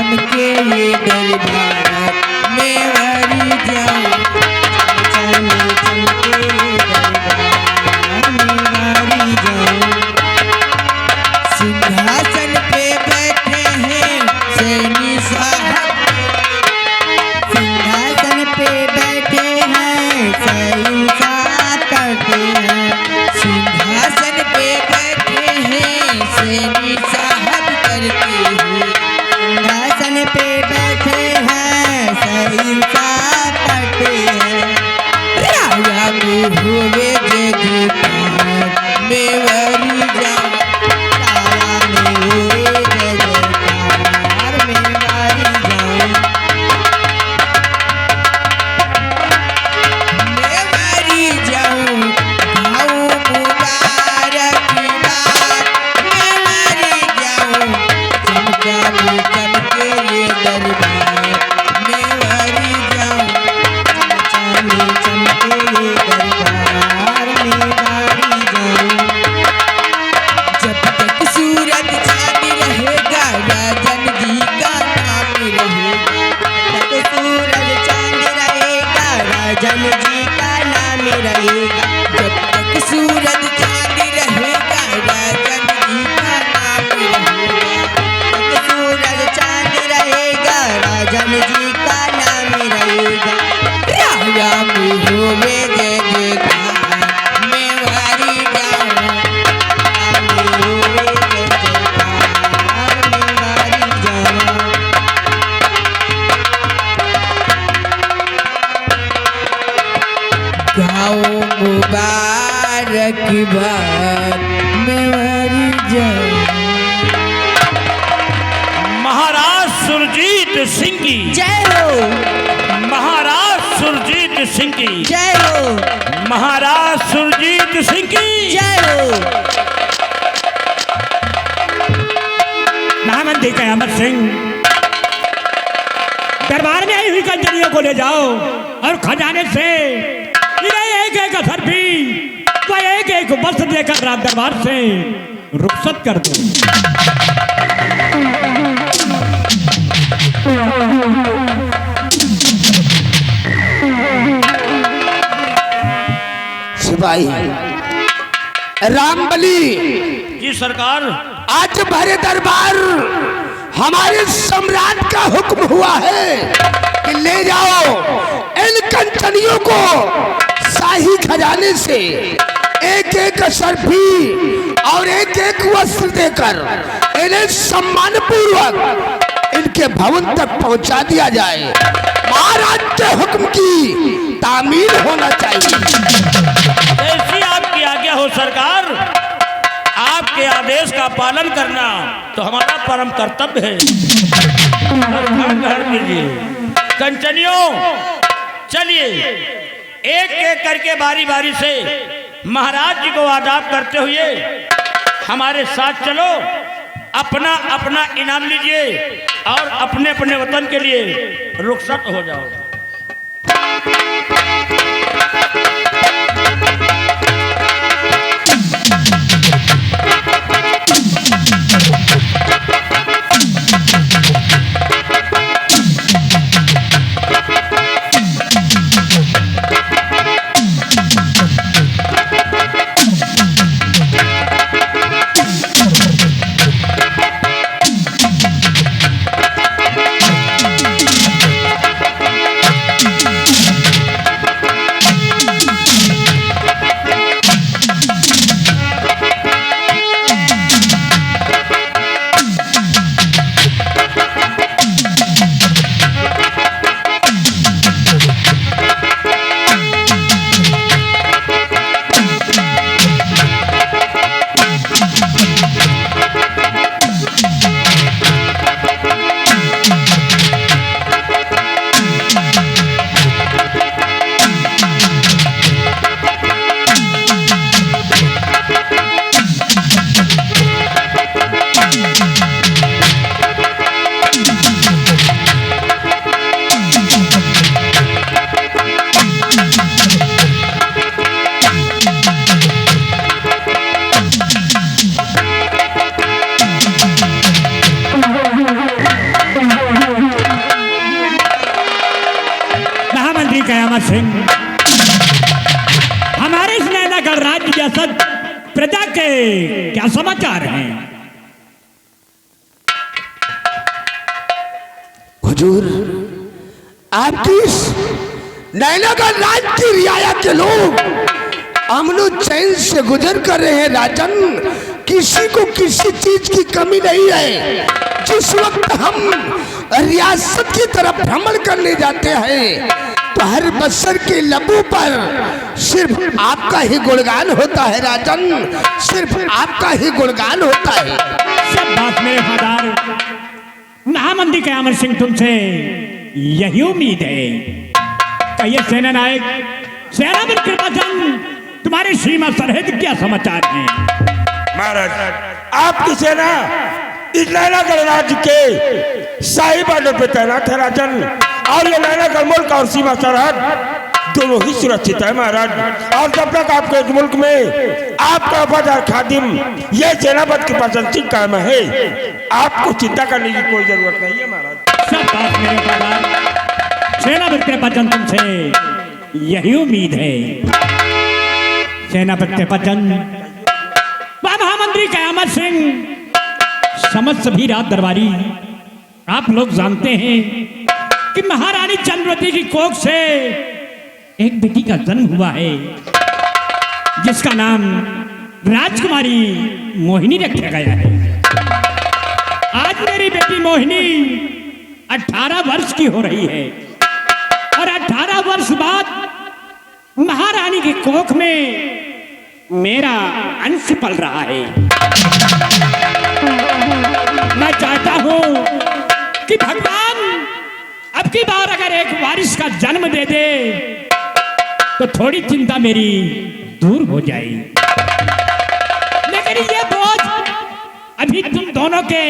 चमके ये दरबार में वारी जाऊं, चमके ये दरबार में वारी जाऊं। सिंहासन पे बैठे हैं सैनी साहब, सिंहासन पे बैठे हैं सैनी साहब करते हैं, सिंहासन पे बैठे हैं सैनी साहब करते हैं, सिंहासन पे बैठे हैं सैनी साहब करते हैं। राजा में हुए जगतार में वारी जाऊं, राजा में हुए जगतार में वारी जाऊं, मैं वारी जाऊं। गाऊं मुबारक की बात, मैं वारी जाऊं। चमके ये दरबार में वारी जाऊं, चमके ये दरबार में वारी जाऊं। जब तक सूरज चांद रहेगा राजन जी का नाम रहेगा, जब तक सूरज चांद रहेगा राजन जी का नाम रहेगा, जब तक सूरज चांद रहेगा राजन जी का नाम रहेगा, जब तक सूरज चांद रहेगा राजन जी का नाम रहेगा। राजा में होवे जगतार मैं वारी जाऊं, राजा में होवे जगतार मैं वारी जाऊं। गाओ मुबारक बात मैं वारी जाऊं। महाराज सुरजीत सिंह की जय हो, महाराज सुरजीत सिंह की जय हो, महाराज सुरजीत सिंह की जय हो। महामंत्री कयामत सिंह, दरबार में आई हुई कंजरियों को ले जाओ और खजाने से एक एक असरफी व एक एक वस्त्र देकर रात दरबार से रुखसत कर दो। सिपाही रामबली जी सरकार, आज भरे दरबार हमारे सम्राट का हुक्म हुआ है कि ले जाओ इन कंचनियों को शाही खजाने से एक एक असरफी और एक एक वस्त्र देकर इन्हें सम्मान पूर्वक इनके भवन तक पहुंचा दिया जाए। महाराज के हुक्म की तामील होना चाहिए। ऐसी आपकी आज्ञा हो सरकार, आपके आदेश का पालन करना तो हमारा परम कर्तव्य है। ग्रहण कीजिए। कंचनियों, चलिए एक एक करके बारी बारी से महाराज जी को आदाब करते हुए हमारे साथ चलो, अपना अपना इनाम लीजिए और अपने अपने वतन के लिए रुखसत हो जाओ। कयामत सिंह, हमारे इस नैनागढ़ राज्य जैसा प्रजा के क्या समाचार हैं? हुजूर, आपकी इस नैनागढ़ राज्य की रियाया के लोग अमनो चैन से गुजर कर रहे हैं राजन। किसी को किसी चीज की कमी नहीं है। जिस वक्त हम रियासत की तरफ भ्रमण करने जाते हैं तो हर बसर के लबों पर सिर्फ आपका ही गुणगान होता है राजन, सिर्फ आपका ही गुणगान होता है। सब बात मेरे वफादार महामंत्री कयामत सिंह, तुमसे यही उम्मीद है। कहिए सेना नायक, सेनापति कृपाचंद, तुम्हारे सीमा सरहद क्या समाचार हैं? महाराज, आपकी सेना इस नैनागढ़ राज्य के शाही बॉर्डर पे तैनात है राजन, और ये नैनागढ़ मुल्क और सीमा सरहद दोनों ही सुरक्षित है महाराज। और जब तक आपके इस मुल्क में आपका वफादार खादिम ये सेनापति कृपाचंद सिंह कायम है, आपको चिंता करने की कोई जरूरत नहीं है महाराज। सब बात मेरे वफादार सेनापति कृपाचंद, तुमसे यही उम्मीद है। सेनापति कृपाचंद, महामंत्री कयामत सिंह, समस्त सभी राज दरबारी, आप लोग जानते हैं कि महारानी चंद्रवती की कोख से एक बेटी का जन्म हुआ है जिसका नाम राजकुमारी मोहिनी रखा गया है। आज मेरी बेटी मोहिनी 18 वर्ष की हो रही है और 18 वर्ष बाद महारानी की कोख में मेरा अंश पल रहा है। मैं चाहता हूं कि भगवान अब की बार अगर एक वारिस का जन्म दे दे तो थोड़ी चिंता मेरी दूर हो जाएगी, लेकिन ये बोझ अभी तुम दोनों के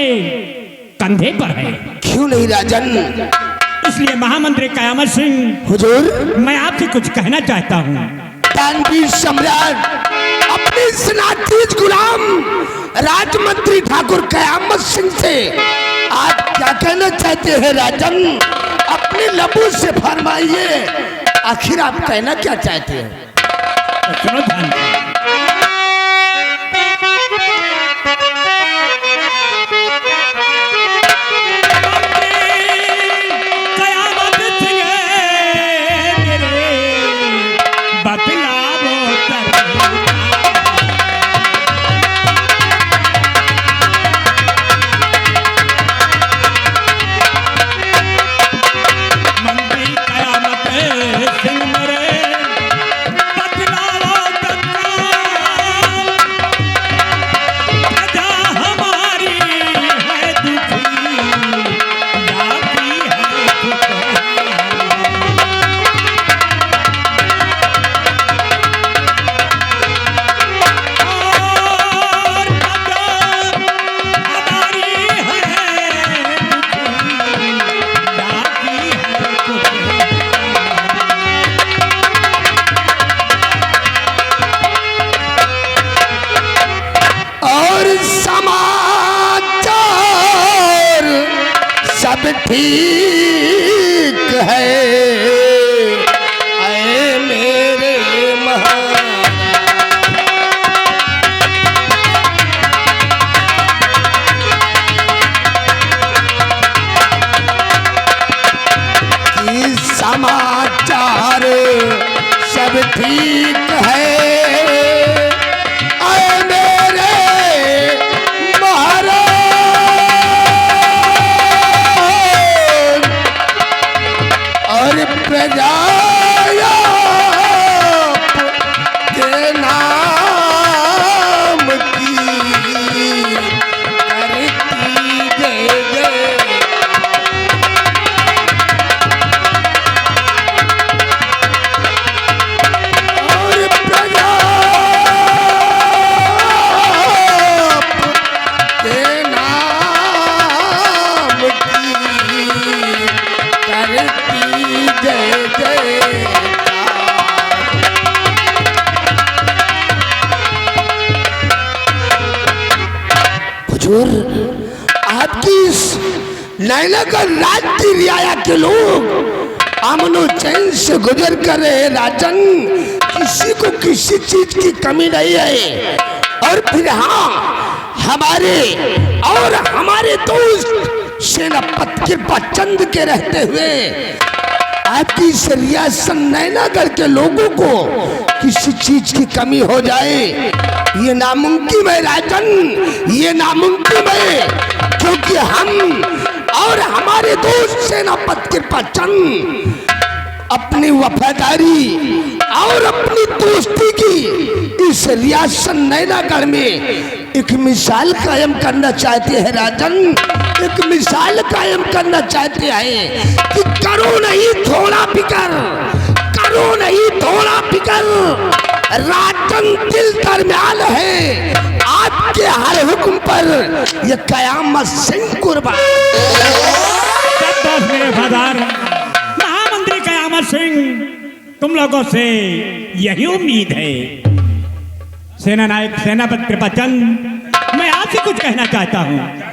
कंधे पर है। क्यों नहीं राजन? इसलिए महामंत्री कयामत सिंह, हुजूर, मैं आपसे कुछ कहना चाहता हूं। दानवीर सम्राट अपने सनातीज गुलाम राजमंत्री ठाकुर कयामत सिंह से आप क्या कहना चाहते हैं राजन? अपने लबों से फरमाइए, आखिर आप कहना क्या चाहते हैं? तो सुनो ध्यान से। कयामत सिंह तेरे बतलावो मंत्री कयामत सिंह मेरे बतलावो प्रजा हमारी है दुखी, जाती है पुकार। और प्रजा हमारी है दुखी, जाती है पुकार। और समाचार सब ठीक है, ऐ मेरे कि समाचार सब ठीक है, ऐ मेरे महाराज। और प्रजा के नाम की करती जय जय। और प्रजा के नाम की करती जय जय। हुजूर, आपकी इस नैनागढ़ राज्य की रियाया के लोग अमनो चैन से गुजर कर रहे राजन। किसी को किसी चीज की कमी नहीं है। और फिर हाँ, हमारे और हमारे दोस्त सेनापति कृपाचंद के रहते हुए आपकी इस रियासत नैनागढ़ के लोगों को किसी चीज की कमी हो जाए, ये नामुमकिन है राजन, ये नामुमकिन है। क्योंकि हम और हमारे दोस्त सेनापति कृपाचंद अपनी वफादारी और अपनी दोस्ती की इस रियासत नैनागढ़ में एक मिसाल कायम करना चाहते हैं राजन। एक मिसाल कायम करना चाहते हैं कि करो नहीं थोड़ा फिकर, करो नहीं थोड़ा फिकर। राजन दिल दरमियान है आपके हर हुक्म पर ये कयामत सिंह कुर्बान। मेरे वफादार महामंत्री कयामत सिंह, तुम लोगों से यही उम्मीद है। सेना नायक सेनापति कृपाचंद, मैं आपसे कुछ कहना चाहता हूँ।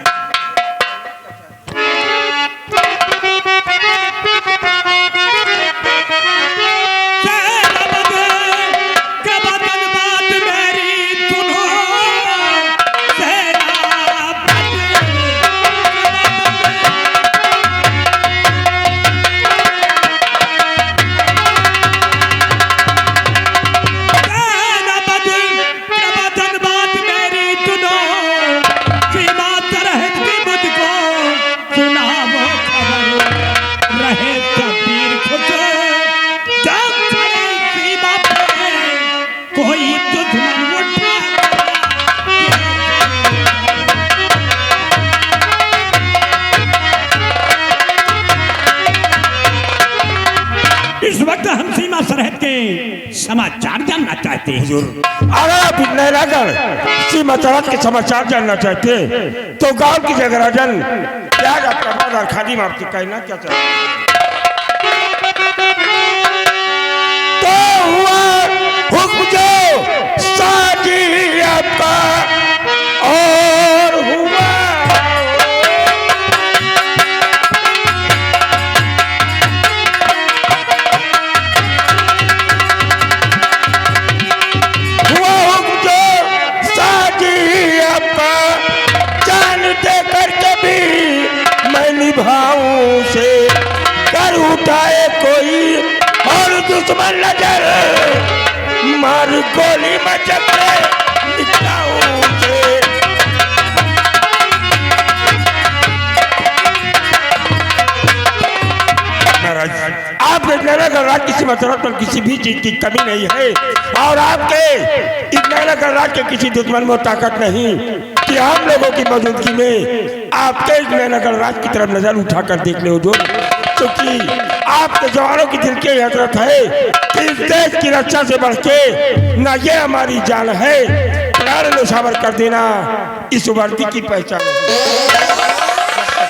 इस वक्त हम सीमा सरहद के समाचार जानना चाहते हैं। हुजूर, अगर आप नैनागढ़ सीमा सरहद के समाचार जानना चाहते हैं तो गांव की जगह राजन त्याग आपका बाजार खादी में आपसे कहना क्या चाहते हैं? तो हुआ हुक्म जो साजी आपका और हुआ भावों से कर उठाए कोई और दुश्मन नजर मार गोली मचक निकलाऊं से। आप नैनागढ़ राज्य किसी मसरत पर किसी भी चीज की कमी नहीं है और आपके इस नैनागढ़ राज्य के किसी दुश्मन में ताकत नहीं कि हम लोगों की मौजूदगी में आपके इस नैनागढ़ राज्य की तरफ नजर उठाकर देख ले हुजूर। क्योंकि आपके जवानों की दिल की हजरत है कि इस देश की रक्षा से बढ़ के न ये हमारी जान है, प्राण न्यौछावर कर देना इस वर्दी की पहचान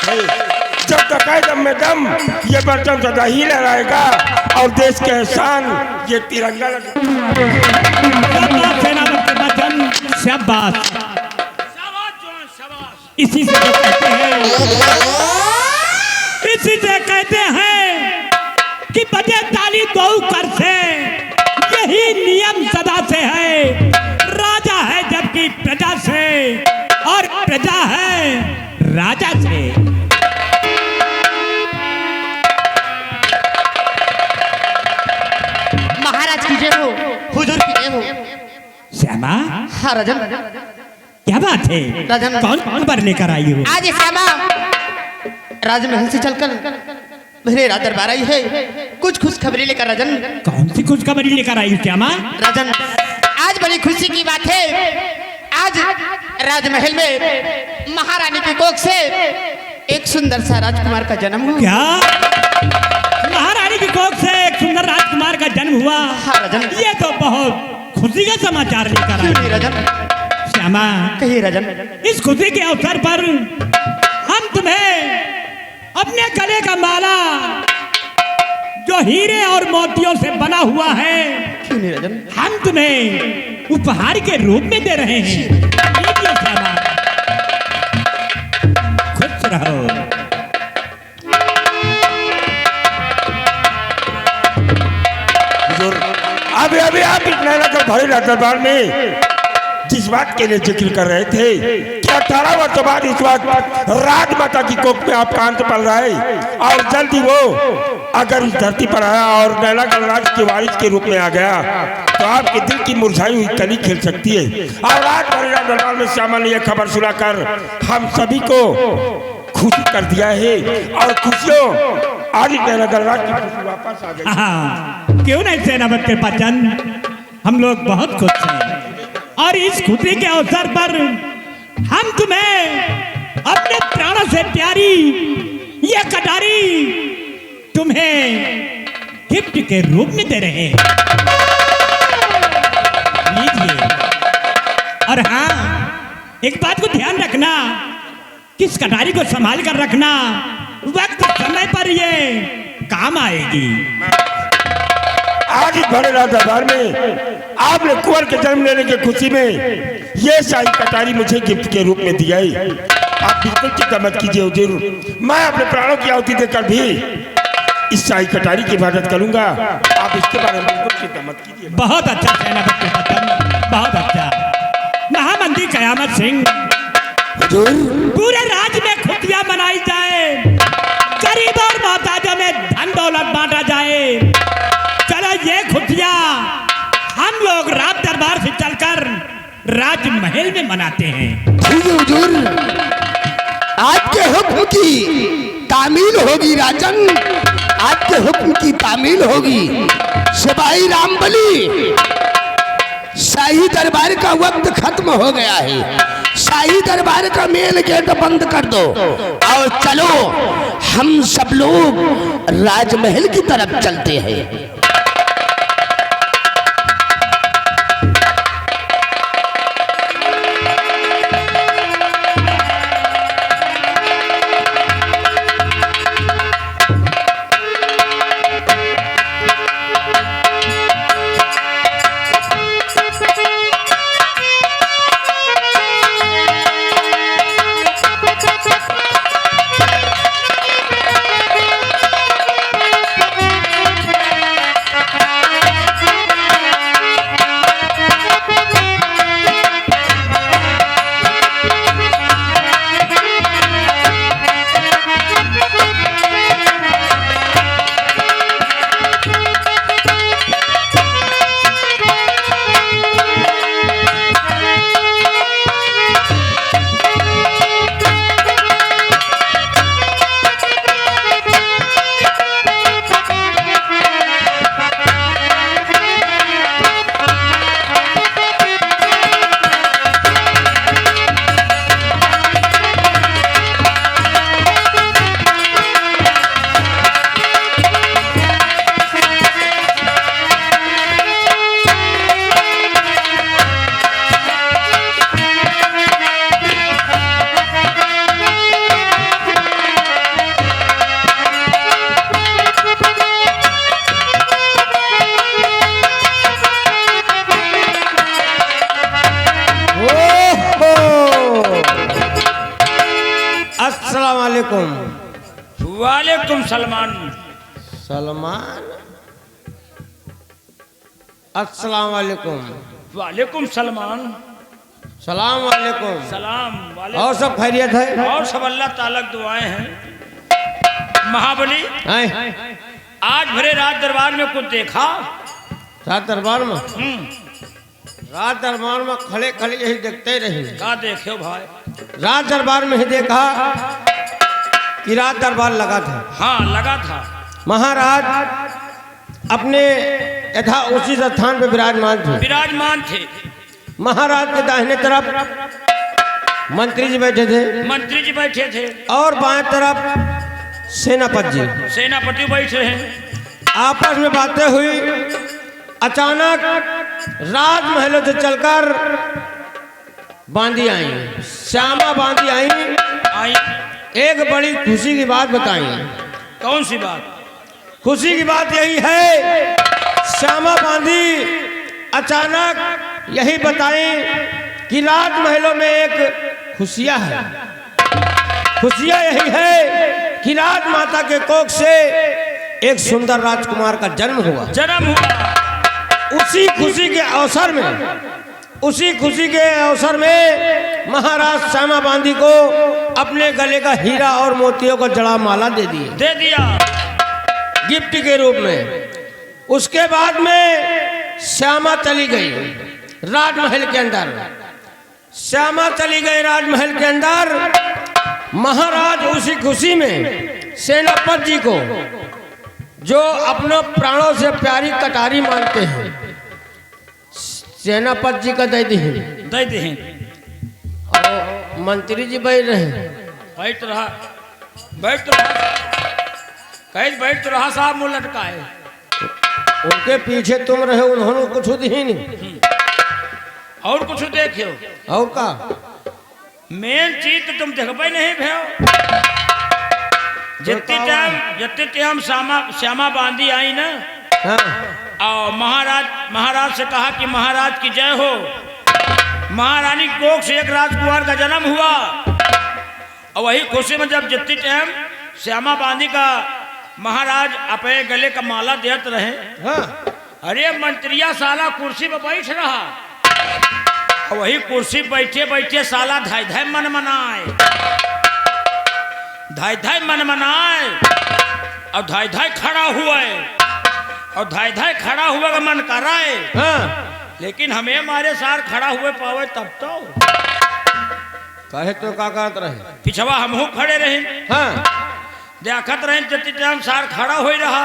है। जब तक है दम में दम ये बर्तन सदा ही लहराएगा और देश के एहसान ये तिरंगा शाबाश, इसी से तो कहते हैं, इसी से कहते हैं कि बजे ताली दो कर से, यही नियम सदा से है। राजा है जबकि प्रजा से और प्रजा है राजा से। महाराज की जय हो, हुजूर की जय हो। श्यामा, हाँ राजन, क्या बात है? राजन, कौन खबर लेकर आई हो? आज श्यामा राजमहल से चलकर मेरे राज दरबार आई है, कुछ खुश खबरी लेकर। राजन, कौन सी खुश खबरी लेकर आई हो श्यामा? राजन, आज बड़ी खुशी की बात है। आज राजमहल में महारानी की कोख से एक सुंदर सा राजकुमार का जन्म हुआ। क्या महारानी की कोख से एक सुंदर राजकुमार का जन्म हुआ? हाँ राजन, ये तो बहुत खुशी का समाचार लेकर क्यों आई। नहीं राजन? श्यामा, कहिए राजन। इस खुशी के अवसर पर हम तुम्हें अपने गले का माला जो हीरे और मोतियों से बना हुआ है, क्यों नहीं राजन? हम तुम्हें उपहार के रूप में दे रहे हैं। लीजिए श्यामा, खुश रहो। अभी अभी आप इस नैना कर भरे दरबार में जिस बात के लिए जिक्र कर रहे थे कि 18 वर्ष बाद इस वक्त राजमाता की कोख में आपका अंत पल रहा है और जल्दी वो अगर इस धरती पर आया और नैना गणराज के वारिस के रूप में आ गया तो आपके दिल की मुरझाई हुई कली खिल सकती है। और आज भरे दरबार में श्यामा ने यह खबर सुनाकर हम सभी को खुशी कर दिया है और खुशियों आज नैना गणराज की खुशी वापस आ गई। हाँ, क्यों नहीं सेनापति के बच्चन, हम लोग बहुत खुश हैं और इस खुशी के अवसर पर हम तुम्हें अपने प्राणों से प्यारी ये कटारी तुम्हें गिफ्ट के रूप में दे रहे हैं। लीजिए। और हाँ, एक बात को ध्यान रखना कि इस कटारी को संभाल कर रखना, वक्त समय पर ये काम आएगी। आज इस भरे दरबार में आपने कुंवर के जन्म लेने की खुशी में ये शाही कटारी मुझे गिफ्ट के रूप में दिया है। आप बिल्कुल चिंता मत कीजिए हुजूर, मैं अपने प्राणों की आहुति देकर भी इस शाही कटारी की इबादत करूंगा। आप इसके बारे में बिल्कुल चिंता मत कीजिए। बहुत अच्छा सेनापति बच्चन, बहुत अच्छा। महामंत्री कयामत सिंह, पूरे राज्य में खुशियां मनाई जाए, गरीब और मोहताजों में धन दौलत बांटा जाए। चलो ये खुशियां हम लोग राज दरबार से चलकर राजमहल में मनाते हैं। ठीक है हुजूर, आपके हुक्म की तामील होगी राजन, आपके हुक्म की तामील होगी। सिपाही रामबली, शाही दरबार का वक्त खत्म हो गया है, शाही दरबार का मेन गेट बंद कर दो और चलो हम सब लोग राजमहल की तरफ चलते हैं। वालेकुम सलमान। सलमान, अस्सलाम वालेकुम। वालेकुम सलमान। सलाम वालेकुम। सलाम वालेकुम। और सब खैरियत है? और सब अल्लाह ताला की दुआएं हैं। महाबली, आज भरे राज दरबार में कुछ देखा? रात दरबार में? रात दरबार में खड़े खड़े यही देखते रहे। का देखे हो भाई? रात दरबार में ही देखा कि रात दरबार लगा था। हाँ, लगा था। महाराज अपने यथा उसी स्थान पे विराजमान थे। विराजमान थे। महाराज के दाहिने तरफ मंत्री जी बैठे थे। मंत्री जी बैठे थे। और बाएं तरफ सेनापति जी, सेनापति बैठे हैं। आपस में बातें हुई। अचानक राजमहलों से चलकर बांदी आई, श्यामा बांदी आई। एक बड़ी खुशी की बात बताई। कौन सी बात? खुशी की बात यही है, श्यामा बांदी अचानक यही बताई कि राजमहलों में एक खुशियां है। खुशियां यही है कि राजमाता के कोख से एक सुंदर राजकुमार का जन्म हुआ। जन्म हुआ। उसी खुशी के अवसर में महाराज श्यामा बांदी को अपने गले का हीरा और मोतियों का जड़ा माला दे दिया गिफ्ट के रूप में। उसके बाद में श्यामा चली गई राजमहल के अंदर। श्यामा चली गई राजमहल के अंदर। महाराज उसी खुशी में सेनापति जी को, जो अपने प्राणों से प्यारी कटारी मानते हैं, सेनापति जी का दे दी और मंत्री जी बैठ रहे। बैठ रहा साहब मुंह लटकाए। उनके पीछे तुम रहे, उन्होंने कुछ दी नहीं। और कुछ देखियो और का मेन चीज तो तुम देखबे नहीं भयो। जितने टाइम श्यामा बांदी आई ना, हाँ। और महाराज से कहा कि महाराज की जय हो। महारानी कोख से एक राजकुमार का जन्म हुआ, और वही खुशी में जब जितनी टाइम श्यामा बांदी का महाराज अपने गले का माला देते रहे। हाँ। अरे मंत्रिया साला कुर्सी पे बैठ रहा, और वही कुर्सी बैठे बैठे साला धाय धाय मन मनाए, और धाय धाय खड़ा हुआ है, और धाय धाय खड़ा हुआ का मन कर रहा है। हाँ। लेकिन हमें हमारे सार खड़ा हुए पावे तब तो कहे तो का करत रहे, पिछवा हमहू खड़े रहे। हाँ। देखत रहे जितनी टाइम सार खड़ा हो रहा,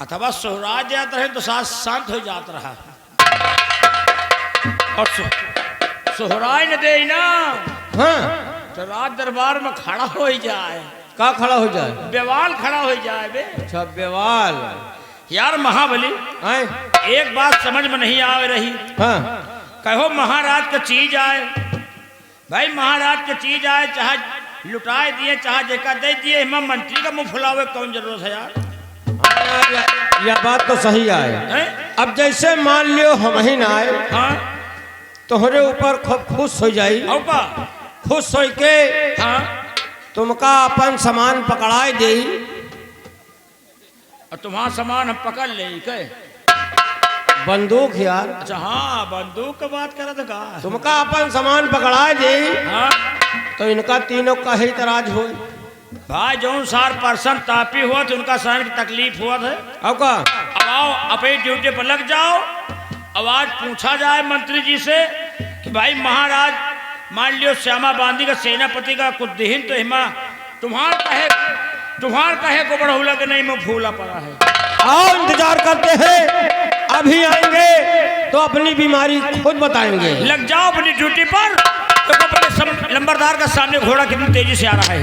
अथवा सोहरा जात रहे तो सार शांत हो जात रहा, और सोहराय न दे ना। हाँ। तो रात दरबार में खड़ा हो जाए। का खड़ा हो जाए? बेवाल खड़ा हो जाए बे। अच्छा, बेवाल। यार महाबली, आए? एक बात समझ में नहीं आ रही। हाँ। कहो महाराज का चीज आए, भाई महाराज का चीज आए, चाहे लुटाए दिए चाहे जेका दे दिए, हम मंत्री का मुंह फुलावे कौन जरूरत है यार? यह बात तो सही आए। है? अब जैसे मान लियो हम ही ना आए, हाँ। तोहरे ऊपर खूब खुश हो जाई, और का खुश हो के हाँ, तुमका अपन सामान पकड़ाई दे। और तुम्हारा सामान हम पकड़ ले के। बंदूक यार। अच्छा हाँ, बंदूक का बात कर रहा था। तुमका अपन सामान पकड़ाई दे, हाँ तो इनका तीनों का ही तराज हो। भाई जौन सार पर्सन तापी हुआ तो उनका सहन की तकलीफ हुआ था। अब का अब आओ अपनी ड्यूटी पर लग जाओ। अब आज पूछा जाए मंत्री जी से कि भाई महाराज मान लियो श्यामा बांदी का सेनापति का कुछ दिहिन तो हिमा तुम्हार कहे को बढ़ौला के नहीं में फूला पड़ा है। आओ इंतजार करते हैं, अभी आएंगे तो अपनी बीमारी खुद बताएंगे। लग जाओ अपनी ड्यूटी पर। तो अपने लंबरदार का सामने घोड़ा कितनी तेजी से आ रहा है।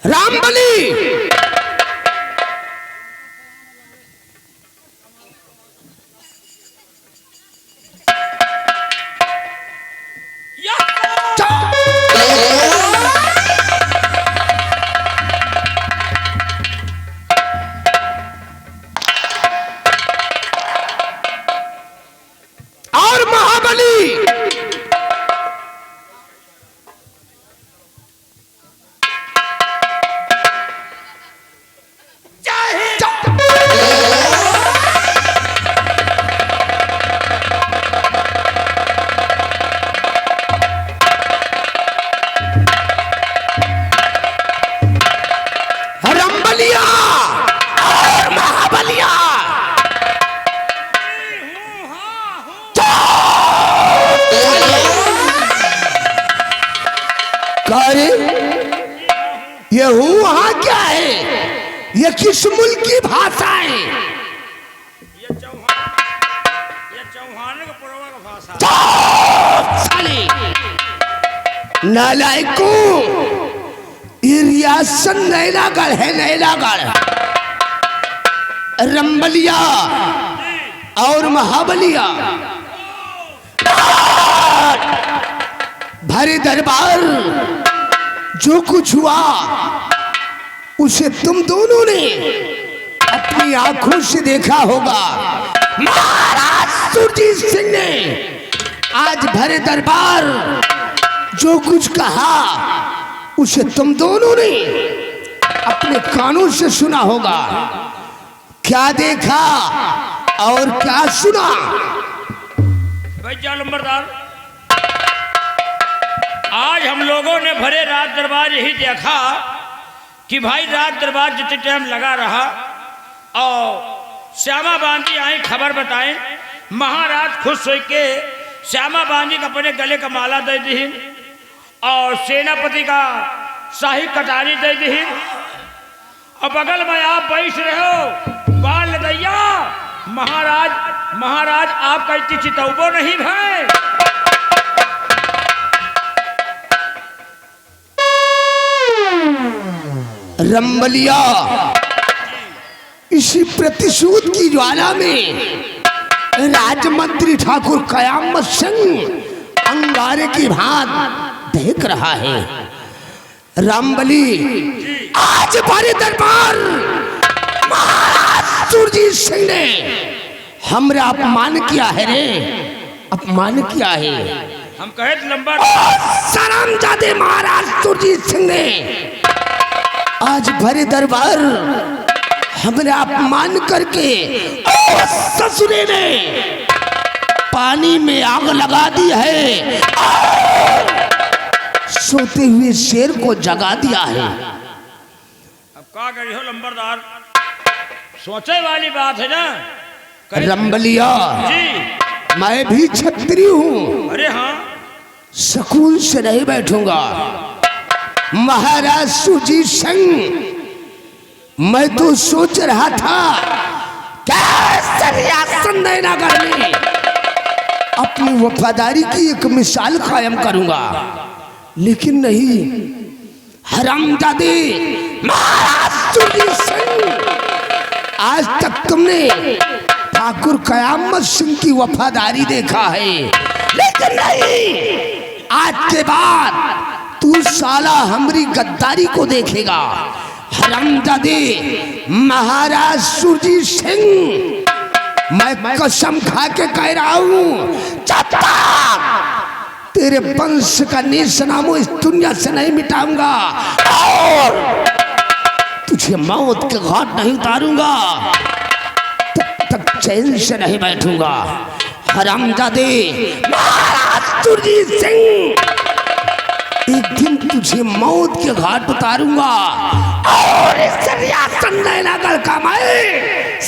रामबली और महाबली रंबलिया और महाबलिया करे ये हूँ वहां क्या है? ये किस मुल्क की भाषा है? ये चौहान का पुरवा का भाषा। साले नालायकों, ये रियासत नैनागढ़ है, नैनागढ़। रंबलिया और महाबलिया भरे दरबार जो कुछ हुआ उसे तुम दोनों ने अपनी आंखों से देखा होगा। महाराज सुरजीत सिंह ने आज भरे दरबार जो कुछ कहा उसे तुम दोनों ने अपने कानों से सुना होगा। क्या देखा और क्या सुना? भाई जा लंबरदार, आज हम लोगों ने भरे रात दरबार यही देखा कि भाई रात दरबार जितने टाइम लगा रहा और श्यामा बांधी आई खबर बताएं। महाराज खुश हो के श्यामा बांधी का अपने गले का माला दे दी और सेनापति का शाही कटारी दे दी और बगल में आप बैठ रहे हो बाल लदैया। महाराज आपका इतनी चितौबो नहीं भाई। रंबलिया इसी प्रतिशोध की ज्वाला में राजमंत्री ठाकुर कयामत सिंह अंगारे की भांत देख रहा है। रामबली आज भरे दरबार महाराज सुरजीत सिंह ने हमरा अपमान किया है रे, अपमान किया है। हम कहे नंबर सरामजादे महाराज सुरजीत सिंह ने आज भरे दरबार हमने अपमान करके और ससुरे ने पानी में आग लगा दी है और सोते हुए शेर को जगा दिया है। अब क्या करी हो लंबरदार, सोचे वाली बात है ना। रंबलिया जी मैं भी छत्री हूँ, अरे हाँ सुकून से नहीं बैठूंगा। महाराज सुरजीत सिंह मैं तो सोच रहा था कैसे रियासत नैनागढ़ में अपनी वफादारी की एक मिसाल कायम करूंगा, लेकिन नहीं। हरामजादे महाराज सुरजीत सिंह आज तक तुमने ठाकुर कयामत सिंह की वफादारी देखा है, लेकिन नहीं, आज के बाद तू साला हमारी गद्दारी को देखेगा। हरामजादे महाराज सुरजीत सिंह, मैं कसम खा के कह रहा हूं, जब तक तेरे वंश का निशानामो इस दुनिया से नहीं मिटाऊंगा और तुझे मौत के घाट नहीं उतारूंगा, तब तक चैन से नहीं बैठूंगा। हरामजादे महाराज सुरजीत सिंह, एक दिन तुझे मौत के घाट उतारूंगा और इस रियासत नैनागढ़ का मैं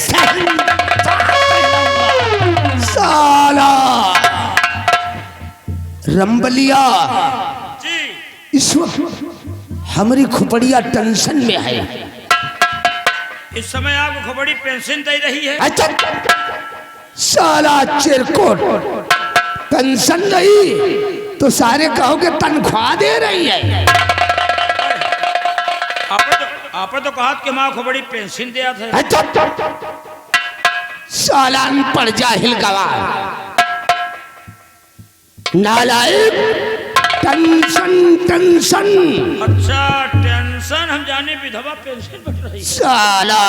साला रंबलिया। इस वक्त हमारी खुपड़िया टेंशन में है। इस समय आपको खबड़ी पेंशन दे रही है। अच्छा, साला चिरकुट, पेंशन नहीं तो सारे कहोगे तनख्वाह दे रही है। आपने तो कहा कि माँ खबड़ी पेंशन दिया था। अच्छा, साला अनपढ़ जाहिल गवार, नालायक, टेंशन टेंशन। अच्छा, टेंशन हम जाने विधवा पेंशन बढ़ रही है। साला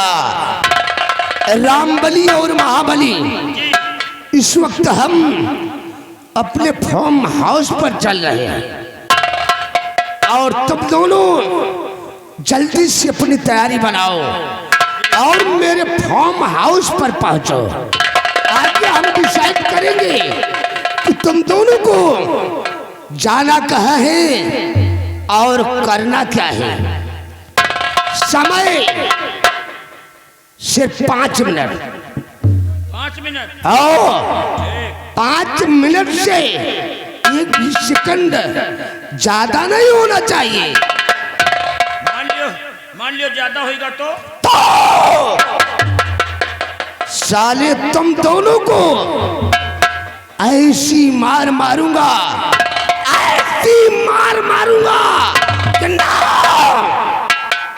रामबली और महाबली, इस वक्त हम अपने फार्म हाउस पर चल रहे हैं और तुम दोनों जल्दी से अपनी तैयारी बनाओ और मेरे फार्म हाउस पर पहुंचो। आगे हम डिसाइड करेंगे कि तुम दोनों को जाना कहाँ है और करना क्या है। समय सिर्फ 5 मिनट। 5 मिनट? आओ, 5 मिनट से 1 भी सेकंड ज्यादा नहीं होना चाहिए। मान लियो ज्यादा होगा तो साले तुम दोनों को ऐसी मार मारूंगा, ऐसी मार मारूंगा कि ना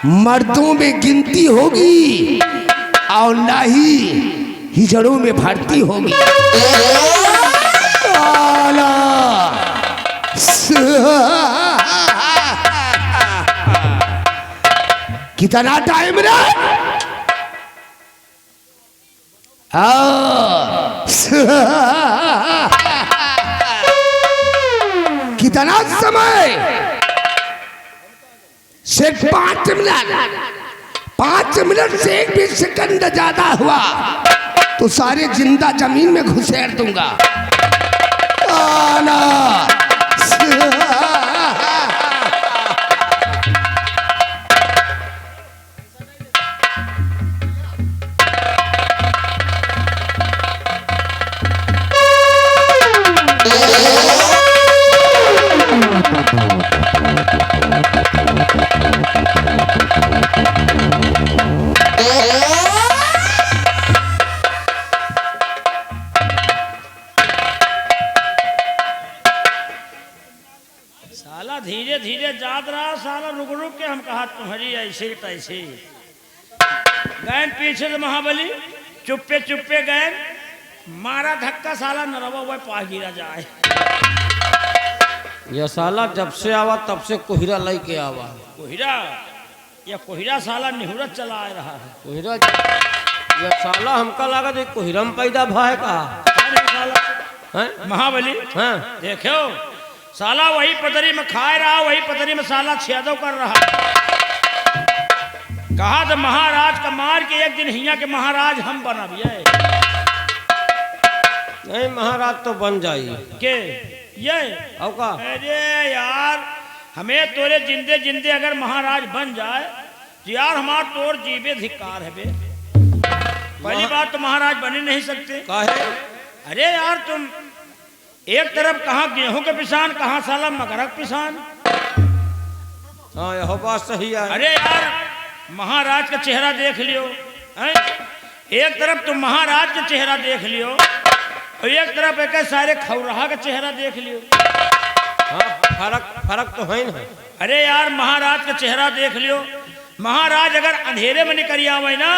मर्दों में गिनती होगी और ना ही हिजड़ों में भर्ती होगी। कितना टाइम रे? कितना समय? सिर्फ 5 मिनट। 5 मिनट से 1 भी सेकंड ज्यादा हुआ तो सारे जिंदा जमीन में घुसेड़ दूंगा। साला धीरे धीरे जात रहा, साला रुक रुक के हम कहा तुम्हारी ऐसे तैसे गए पीछे से महाबली, चुप्पे चुप्पे गए, मारा धक्का, साला नरवा हुआ पा गिरा जाए। यह साला जब से आवा तब से कोहिरा लई के आवा। कोहिरा? या कोहिरा साला निहुरत चला आ रहा है। कोहिरा? यह साला हमका लगा तो कोहिरा में पैदा भाई का है महाबली। हाँ, देखो साला वही पतरी में खाए रहा, वही पतरी में साला छेदो कर रहा। कहा तो महाराज का मार के एक दिन हिया के महाराज हम बना भी है। नहीं महाराज तो बन जाई के ये औका। अरे यार, हमें तोरे जिंदे जिंदे अगर महाराज बन जाए तो यार हमार तोर जीवे धिक्कार है बे। पहली बात तो महाराज बने नहीं सकते। काहे? अरे यार तुम एक तरफ कहाँ गेहूं के पिसान, कहाँ साला मगरक पिसान। हाँ यह बात सही है। अरे यार महाराज का चेहरा देख लियो हैं? एक तरफ तुम महाराज का चेहरा देख लियो और एक तरफ एक सारे खौराहा का चेहरा देख लियो। हाँ, फर्क तो है ना। अरे यार महाराज का चेहरा देख लियो। महाराज अगर अंधेरे में निकल आवे ना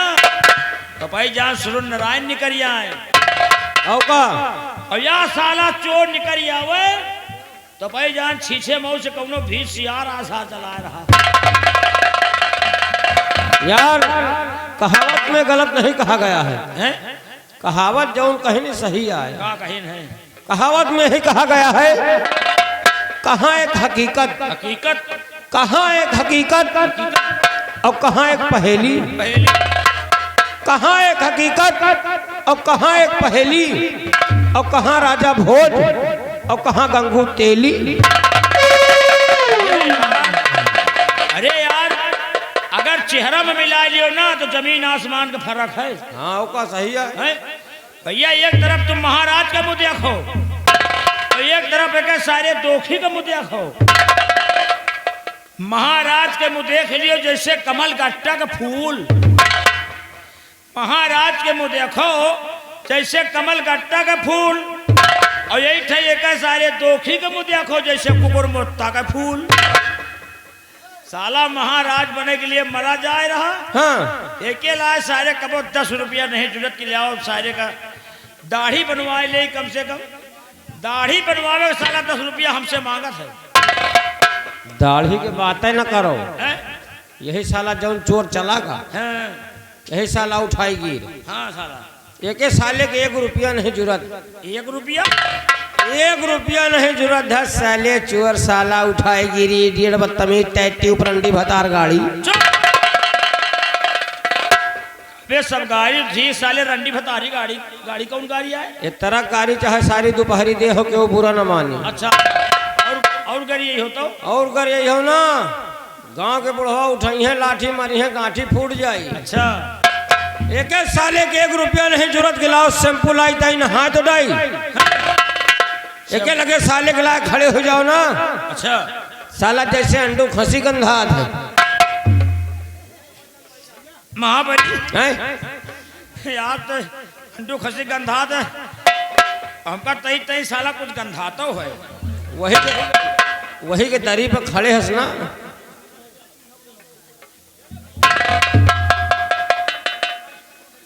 तो भाई जहाँ सूर्य नारायण निकल आए और का और या साला चोर निकल आवे तो भाई जान छीछे मऊ से कौनो भी सियार आशा चला रहा। यार कहावत में गलत नहीं कहा गया है, हैं? कहावत जौन कहीं नहीं सही आए। का कहीं है कहावत में ही कहा गया है कहाँ एक हकीकत, हकीकत कहाँ एक हकीकत और कहाँ एक पहेली, पहले कहाँ एक हकीकत और कहाँ एक पहेली, और कहाँ राजा भोज और कहाँ गंगू तेली। अरे यार अगर चेहरा में मिला लियो ना तो जमीन आसमान का फर्क है। हाँ वो का सही है। हैं? भैया एक तरफ तुम महाराज का मुंह देखो तो एक तरफ एक सारे दोखी का मुंह देखो। महाराज के मुंह देख लियो जैसे कमल गट्टा का फूल, महाराज के मुंह देखो जैसे कमल गट्टा का फूल, और यही थे एक सारे दोखी के मुंह देखो जैसे कुकुर मोत्ता का फूल। साला महाराज बने के लिए मरा जाए रहा। हाँ एक लाए सारे कबो 10 रुपया नहीं जरूरत के ले आओ सारे का दाढ़ी बनवाए ले, कम से कम दाढ़ी बनवावे साला 10 रुपया हमसे मांगा था। दाढ़ी की बातें न करो, हैं? यही साला जौन चोर चलागा हैं? यही साला उठाएगी। हाँ साला एक साले के 1 रुपया नहीं जरूरत, 1 रुपया 1 रुपया नहीं जरूरत। 10 साले चोर साला उठाएगी री 1.5 बदतमीज टैटी उपरंडी भतार गाड़ी। चुप वे सब गाड़ी जी साले रंडी भतारी गाड़ी, गाड़ी कौन गाड़ी है? ये तरह गाड़ी चाहे सारी दोपहरी दे हो के वो बुरा न मानी। अच्छा और गाड़ी यही होता और अगर यही हो ना गांव के बुढ़वा उठाई है लाठी मारी है गांठी फूट जाई। अच्छा एक साले के 1 रुपया नहीं जरूरत, गिलास शैम्पू लाई ताई नहा तो डाई एक लगे साले के लाए खड़े हो जाओ ना। अच्छा साला जैसे अंडू खसी गंधात है महाबली हैं? यार तो अंडू खसी गंधात है, हमका तई तई साला कुछ गंधाता है। वही के दरी पे खड़े हंसना।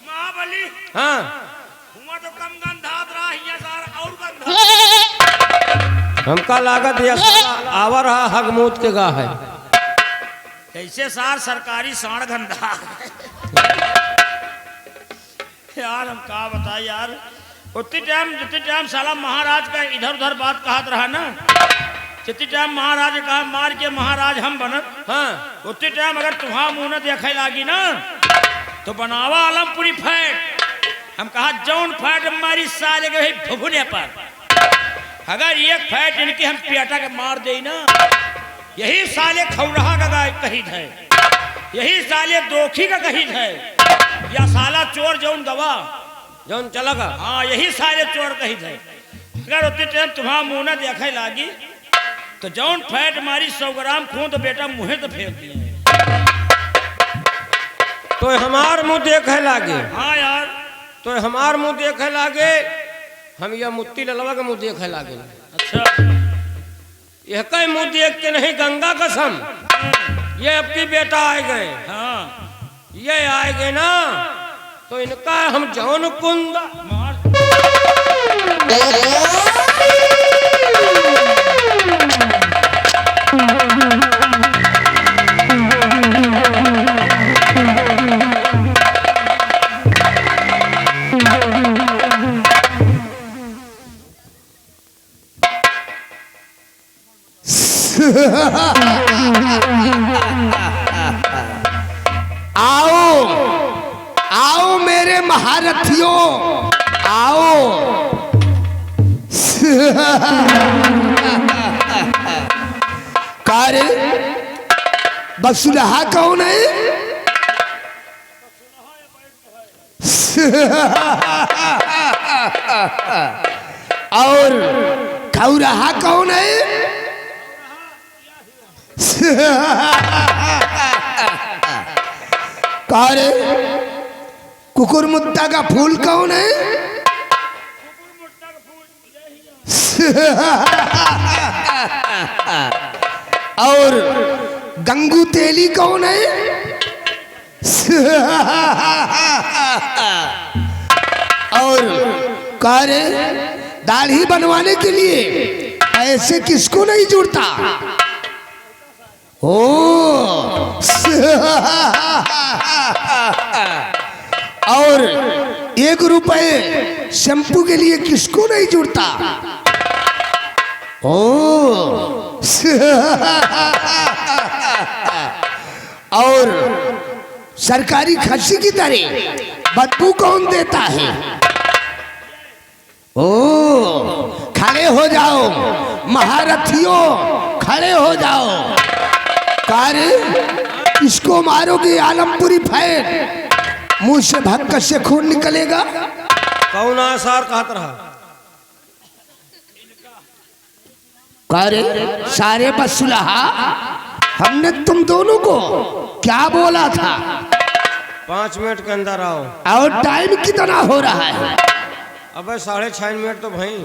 महाबली हाँ हुआ तो कम गंधात रहा हिया सारा और गंधात। हमका लागत यह साला आवर रहा हगमूत के गा है। कैसे सार सरकारी साण गंधा यार हम का बता यार। उतनी टाइम जितनी टाइम साला महाराज का इधर उधर बात कहत रहा ना, जितनी टाइम महाराज ने कहा मार के महाराज हम बनत, हाँ उतनी टाइम अगर तुम्हारा मुंह न देखे लागी ना तो बनावा आलमपुरी फैट। हम कहा जौन फैट हमारी साले के भुभुने पर, अगर एक फैट इनकी हम पेटा के मार दे ना, यही साले खौरहा का गाय कही है, यही साले दोखी का कही है, या साला चोर जौन गवा जौन चलगा। हाँ यही सारे चोर कही थे। अगर उतनी टाइम तुम्हारा मुंह न देखे लागी तो जौन फैट मारी 100 ग्राम खून तो बेटा मुँहे तो फेंक दिए। तो हमार मुंह देखे लागे, हाँ यार तो हमार मुंह देखे लागे, हम यह मुत्ती ललवा के मुंह देखे लागे। अच्छा यह कई मुंह देख के नहीं, गंगा कसम ये अब की बेटा आए गए। हाँ ये आए गए ना तो इनका हम जौन कुंदा मार आओ आओ मेरे महारथियों आओ। कार्य बसुलहा कौन है? और खौरहा कौन है? कार्य कुकुर मुत्ता का फूल कौन है? और गंगू तेली कौन है? कह रे दाढ़ी बनवाने के लिए ऐसे किसको नहीं जुड़ता? ओ और 1 रुपए शैम्पू के लिए किसको नहीं जुड़ता? ओ और सरकारी खर्ची की तरह बदबू कौन देता है? ओ खड़े हो जाओ महारथियों, खड़े हो जाओ। कार्य इसको मारोगे आलमपुरी फैन, मुंह से भक्क से खून निकलेगा। कौन आसार कहत रहा? कार्य सारे बसुलहा, हमने तुम दोनों को क्या बोला था? 5 मिनट के अंदर आओ। और टाइम कितना हो रहा है? अबे 6.5 मिनट तो भाई।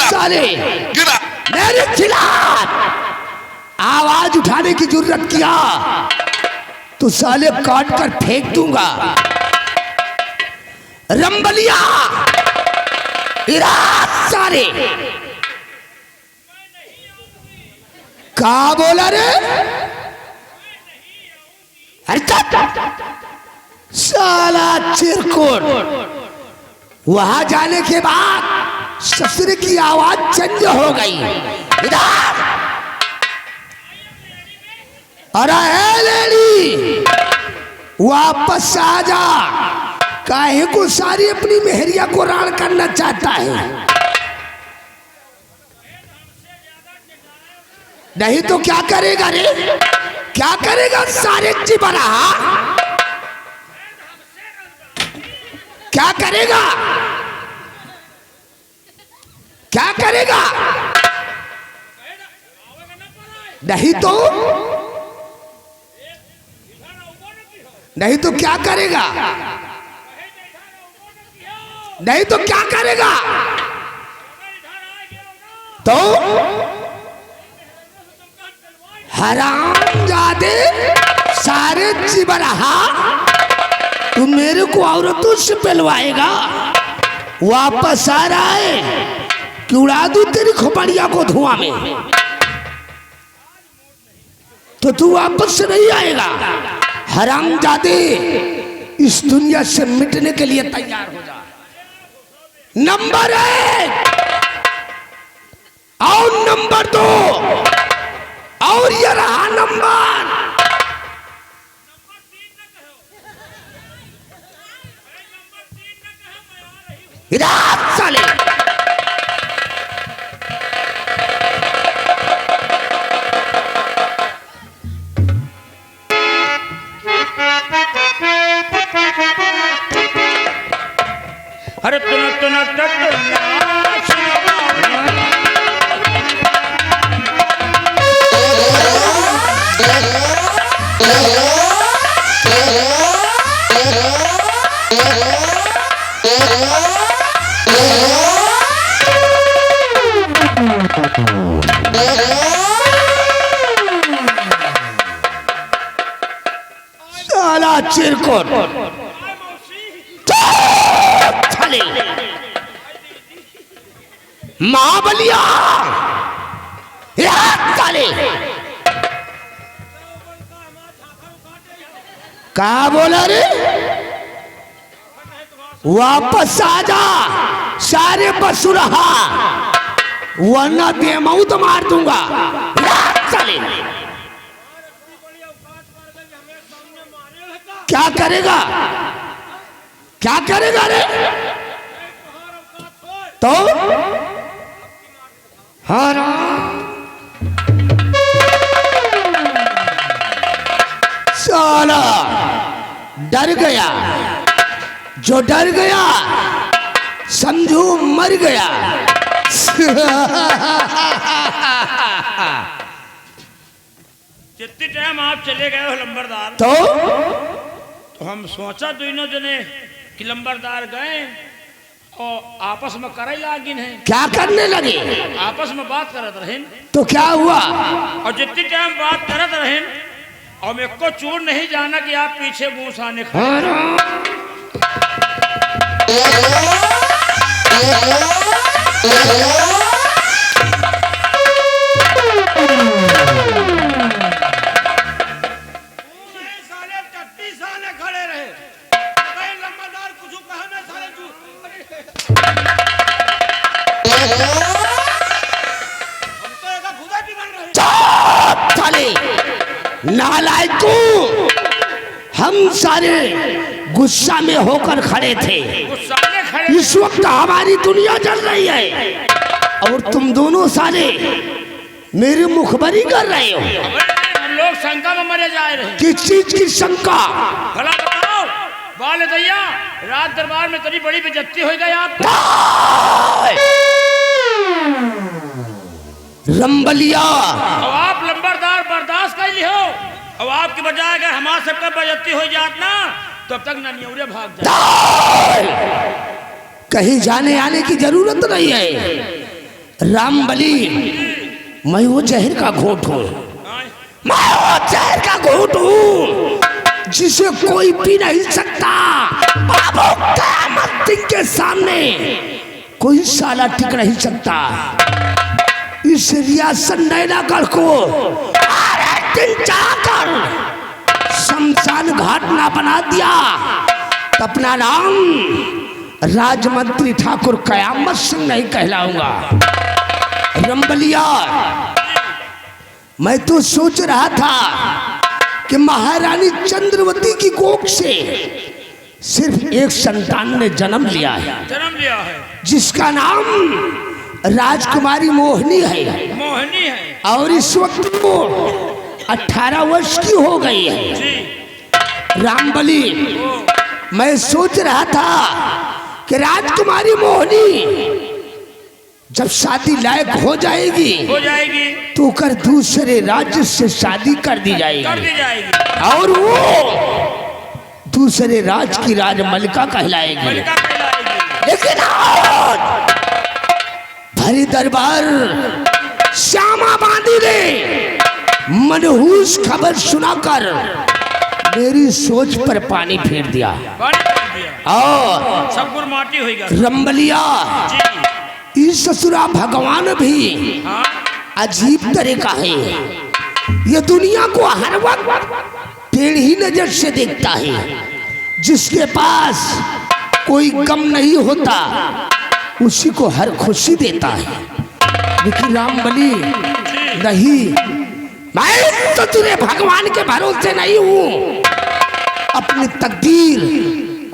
साले मेरे खिलाफ आवाज उठाने की जरूरत किया तो साले काट कर फेंक दूंगा। रंबलिया इराद साले का बोला रे? साला चिरकुट, वहां जाने के बाद ससुर की आवाज चेंज हो गई। इधर अरे लेडी वापस आ जा, काहे को सारी अपनी मेहरिया को राण करना चाहता है? नहीं तो क्या करेगा रे? क्या करेगा सारे चिबरा? क्या करेगा? क्या करेगा? नहीं तो क्या करेगा? नहीं तो क्या करेगा? तो हरामजादे सारे चिबरहा, तू मेरे को औरतों से पहलवाएगा? वापस आ रहा है कि उड़ा दूं तेरी खोपड़िया को धुआं में? तो तू वापस से नहीं आएगा। हरामजादे इस दुनिया से मिटने के लिए तैयार हो जा। नंबर 1 और नंबर 2 और ये रहा नंबर। इधर साले अरे तुन साला चिरकुट महाबलिया साले का बोला रे? वापस आ जा सारे बसुरहा, वरना बेमौत मार दूंगा। साले क्या करेगा? क्या करेगा रे? तो हरा साला डर गया, जो डर गया समझो मर गया। जितनी टाइम आप चले गए हो लंबरदार, तो हम सोचा दोनों जने कि लंबरदार गए और आपस में करे लागिन है। क्या करने लगे? आपस में बात करत रहें। तो क्या हुआ? और जितनी टाइम बात करत रहें और मेरे को चूर नहीं जाना कि आप पीछे मुंह साने खड़े। नालायकों, हम सारे गुस्सा में होकर खड़े थे। इस वक्त हमारी दुनिया जल रही है और तुम दोनों सारे मेरी मुखबरी कर रहे हो। हम लोग शंका में मरे जा रहे हैं। किस चीज की शंका? भला बताओ बाल दैया, रात दरबार में इतनी बड़ी बेइज्जती हो गई आपको। रंबलिया, अब आप लंबरदार बर्दाश्त कर ली हो। अब आपकी बजाय अगर हमारे सबका बेइज्जती हो जात ना, तब तक ननियौरे भाग जाए। कहीं जाने आने की जरूरत नहीं है। रामबली, मैं वो जहर का घोट हूँ, मैं वो जहर का घोट हूँ जिसे कोई पी नहीं सकता। बाबू क़यामत दिन के सामने कोई साला टिक नहीं सकता। इस रियासत नैनागढ़ को दिन जाकर शमशान घाट ना बना दिया तो अपना नाम राजमंत्री ठाकुर क़यामत सिंह नहीं कहलाऊंगा। रंबलिया, मैं तो सोच रहा था कि महारानी चंद्रवती की कोख से सिर्फ एक संतान ने जन्म लिया है, जिसका नाम राजकुमारी मोहिनी है, और इस वक्त वो 18 वर्ष की हो गई है। रामबली, मैं सोच रहा था कि राजकुमारी मोहिनी जब शादी लायक हो जाएगी तो कर दूसरे राज्य से शादी कर दी जाएगी और वो दूसरे राज्य की राजमलिका कहलाएगी। लेकिन आज भरी दरबार श्यामा बांदी ने मनहूस खबर सुनाकर मेरी सोच पर पानी फेर दिया और सब माटी होगा। रंबलिया, इस ससुरा भगवान भी अजीब तरह का है। ये दुनिया को हर वक्त टेढ़ी नजर से देखता है। जिसके पास कोई गम नहीं होता उसी को हर खुशी देता है। लेकिन रामबली नहीं, मैं तो तेरे भगवान के भरोसे नहीं हूं, अपनी तकदीर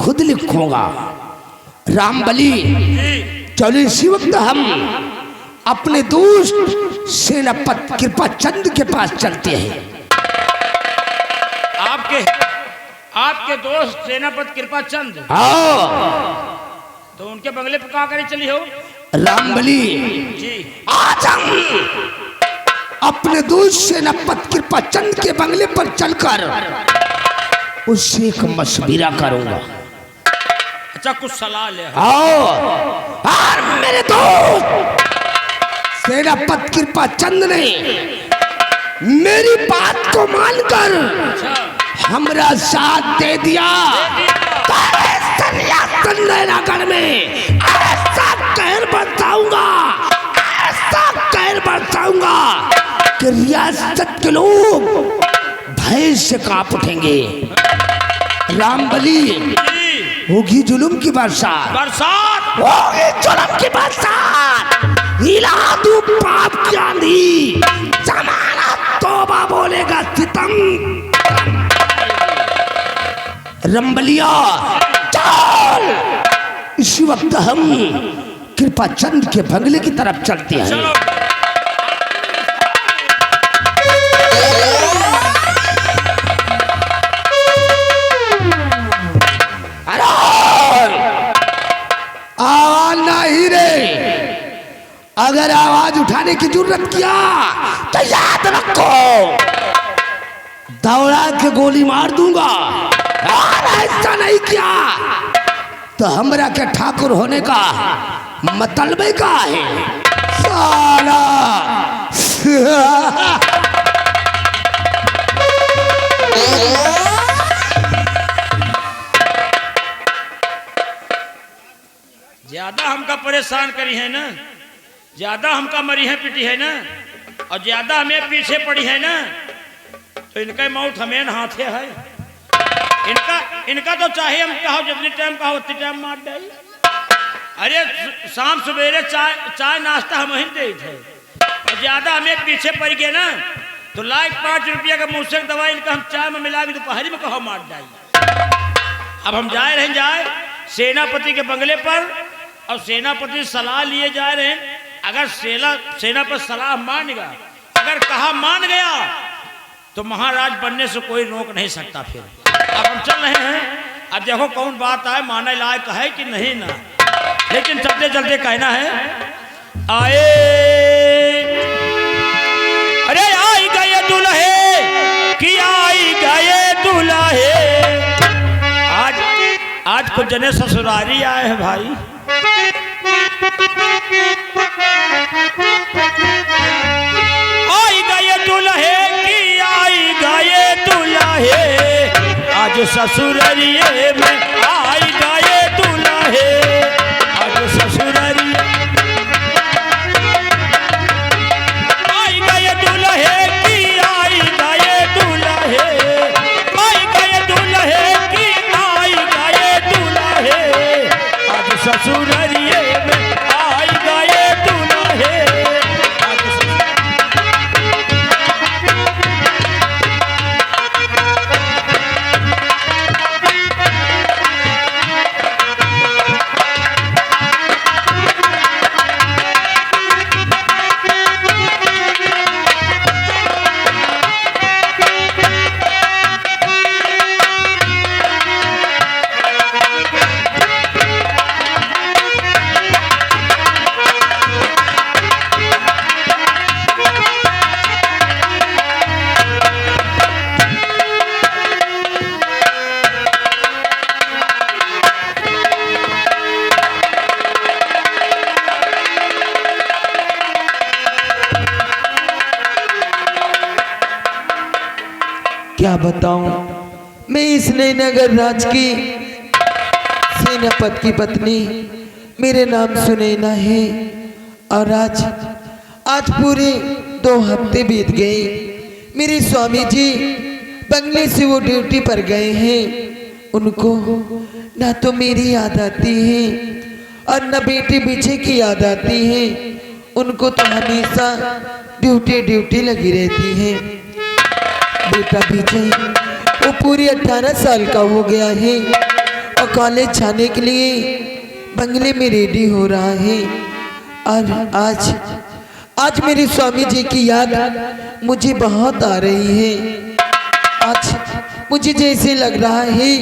खुद लिखूंगा। रामबली, चलो इसी वक्त हम अपने दोस्त सेनापति कृपाचंद के पास चलते हैं। आपके दोस्त सेनापति कृपाचंद? हाँ। तो उनके बंगले पर कहाँ करे चली हो? रामबली जी, आज हम अपने दोस्त सेनापति कृपाचंद के बंगले पर चलकर उससे एक मशविरा करूंगा। अच्छा, कुछ सलाह ले। आओ, और मेरे दोस्त सेनापति कृपाचंद ने मेरी बात को मानकर हमरा साथ दे दिया। नैनागढ़ में ऐसा कहर बरसाऊंगा कि रियासत के लोग भय से कांप उठेंगे। रामबली, होगी जुल्म की बरसात होगी जुल्म की बरसात। हिला दूं पाप की आंधी, जमाना तौबा बोलेगा सितम। रंबलिया, चल इसी वक्त हम कृपाचंद के बंगले की तरफ चलते हैं। आवाज नहीं रे, अगर आवाज उठाने की जरूरत किया तो याद रखो दौड़ा के गोली मार दूंगा। और ऐसा नहीं किया तो हमरा के ठाकुर होने का मतलब का है साला। ज्यादा हमका परेशान करी है ना, ज्यादा हमका मरी है पिटी है ना, और ज्यादा हमें पीछे पड़ी है ना, तो इनका मौत हमें हाथे है। इनका तो चाहे हम कहो जितनी टाइम कहो उतनी टाइम मार दे। अरे शाम सवेरे चाय नाश्ता हम ही दे थे, और ज्यादा हमें पीछे पड़ गए ना तो लाख 5 रुपया का मूसक दवाई इनका हम चाय में मिला के दोपहरी में कहो मार जाए। अब हम जाए सेनापति के बंगले पर, और सेनापति सलाह लिए जा रहे हैं। अगर सेनापति सलाह मानेगा, अगर कहा मान गया तो महाराज बनने से कोई रोक नहीं सकता। फिर अब हम चल रहे हैं, अब देखो कौन बात आए, माने लायक है कि नहीं ना, लेकिन चलते चलते कहना है आए। अरे आई गए दुल्हे कि आई गए दुल्हे, आज कुछ जने ससुरारी आए हैं भाई। आई गए दुल्हे कि आई गए दुल्हे, आज ससुरारिये में आई गए दुल्हे, आज ससुरारिये आई गए दुल्हे कि आई गए दुल्हे, आई गए दुल्हे कि आई गए दुल्हे, आज ससुरारिये में आई गए दुल्हे, आज क्या बताऊं, मैं इस नगर राज की सेनापति की पत्नी, मेरे नाम सुनैना है। और आज पूरे 2 हफ्ते बीत गए। मेरे स्वामी जी बंगले से वो ड्यूटी पर गए हैं। उनको ना तो मेरी याद आती है और न बेटे पीछे की याद आती है। उनको तो हमेशा ड्यूटी लगी रहती है। बेटा विजय वो पूरी 18 साल का हो गया है और कॉलेज जाने के लिए बंगले में रेडी हो रहा है। और आज मेरे स्वामी जी की याद मुझे बहुत आ रही है। आज मुझे जैसे लग रहा है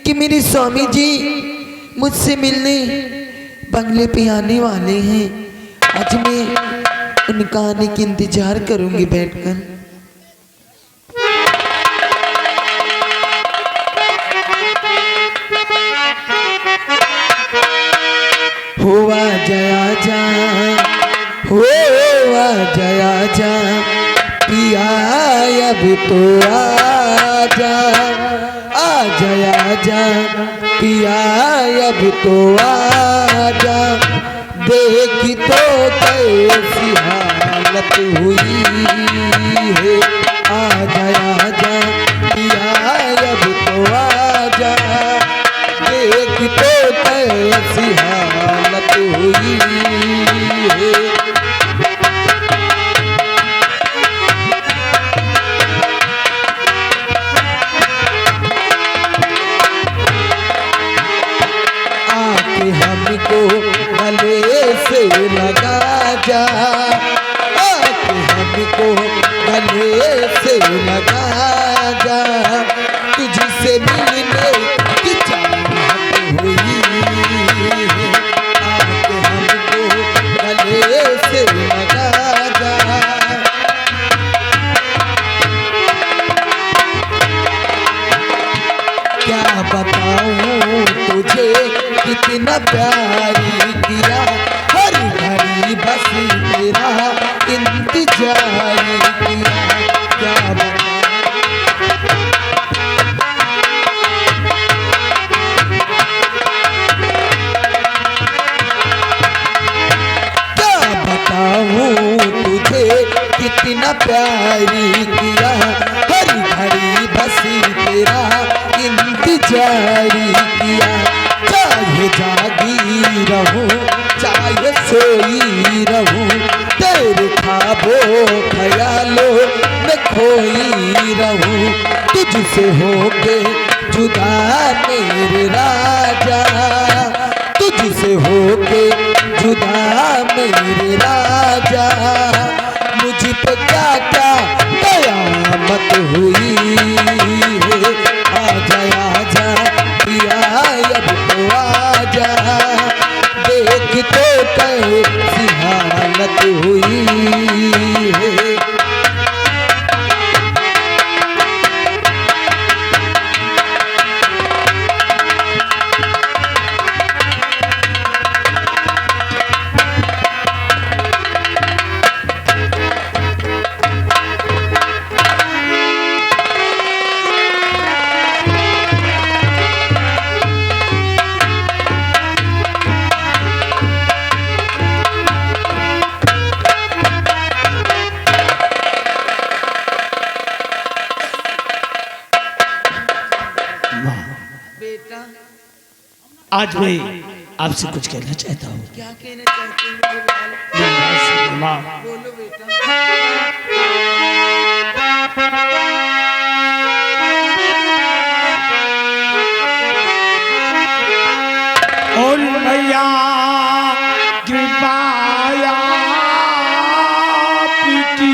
कि मेरे स्वामी जी मुझसे मिलने बंगले पे आने वाले हैं। आज मैं उनका आने की इंतजार करूंगी बैठकर। हुआ जया जा, हुआ जया जा, पिया अब तो आजा, आ जया जा, पिया अब तो आजा। देखी तो कैसी हालत हुई है, आ जया जा, पिया अब तो आजा। देखी तो कैसी हालत हुई है। आके हमको गले से लगा जा, आके हमको गले से लगा जा। तुझसे मिलने की चाहत हुई है, आके हमको गले से लगा जा। प्यारी किया क्या बताऊं तुझे कितना प्यारी किया हर घड़ी बस तेरा इंतजारी किया चाहे जागी रहूं चाहे सोई रहूं तेरे ख्वाबों ख्यालों में खोई रहूं तुझसे होके जुदा मेरे राजा तुझसे होके जुदा मेरे राजा मुझ पे क्या क्या कयामत हुई है आजा आजा पिया अब तो आजा देख तो कैसी हालत हुई है आज मैं आपसे कुछ कहना चाहता हूँ। क्या कहना चाहते हैं माँ बोलो बेटा और मैया कृपाया की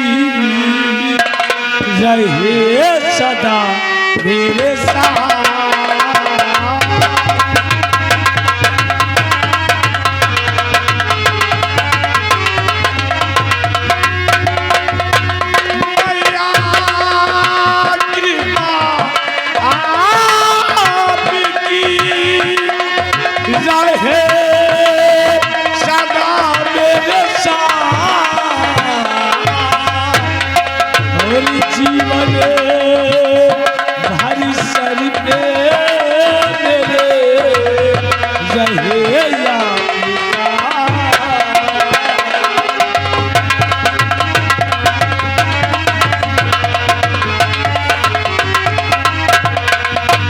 रहे सदा मेरे साथ जीवन भारी सर पे मेरे रहे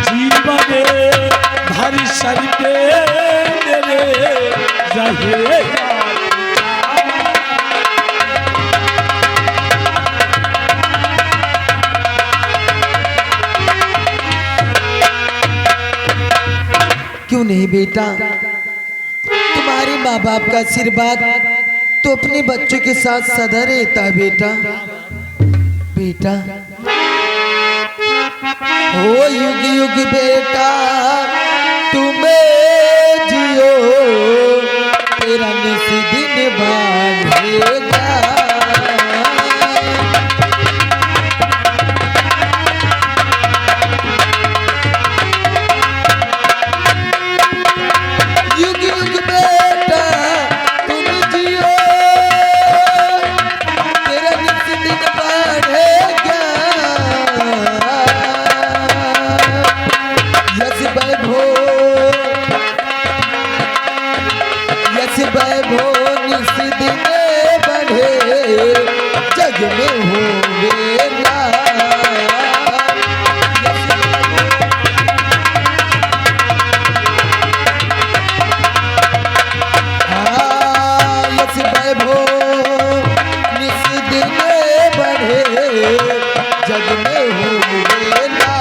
जीवन भारी सर पे मेरे रहे क्यों नहीं बेटा तुम्हारे माँ बाप का आशीर्वाद तो अपने बच्चों के साथ सदा रहता है बेटा बेटा ओ युग युग बेटा तुम्हें जियो तेरा निस दिन बांधेगा जग में होंगे ना यस वैभव निस दिन बढ़े जग में होंगे ना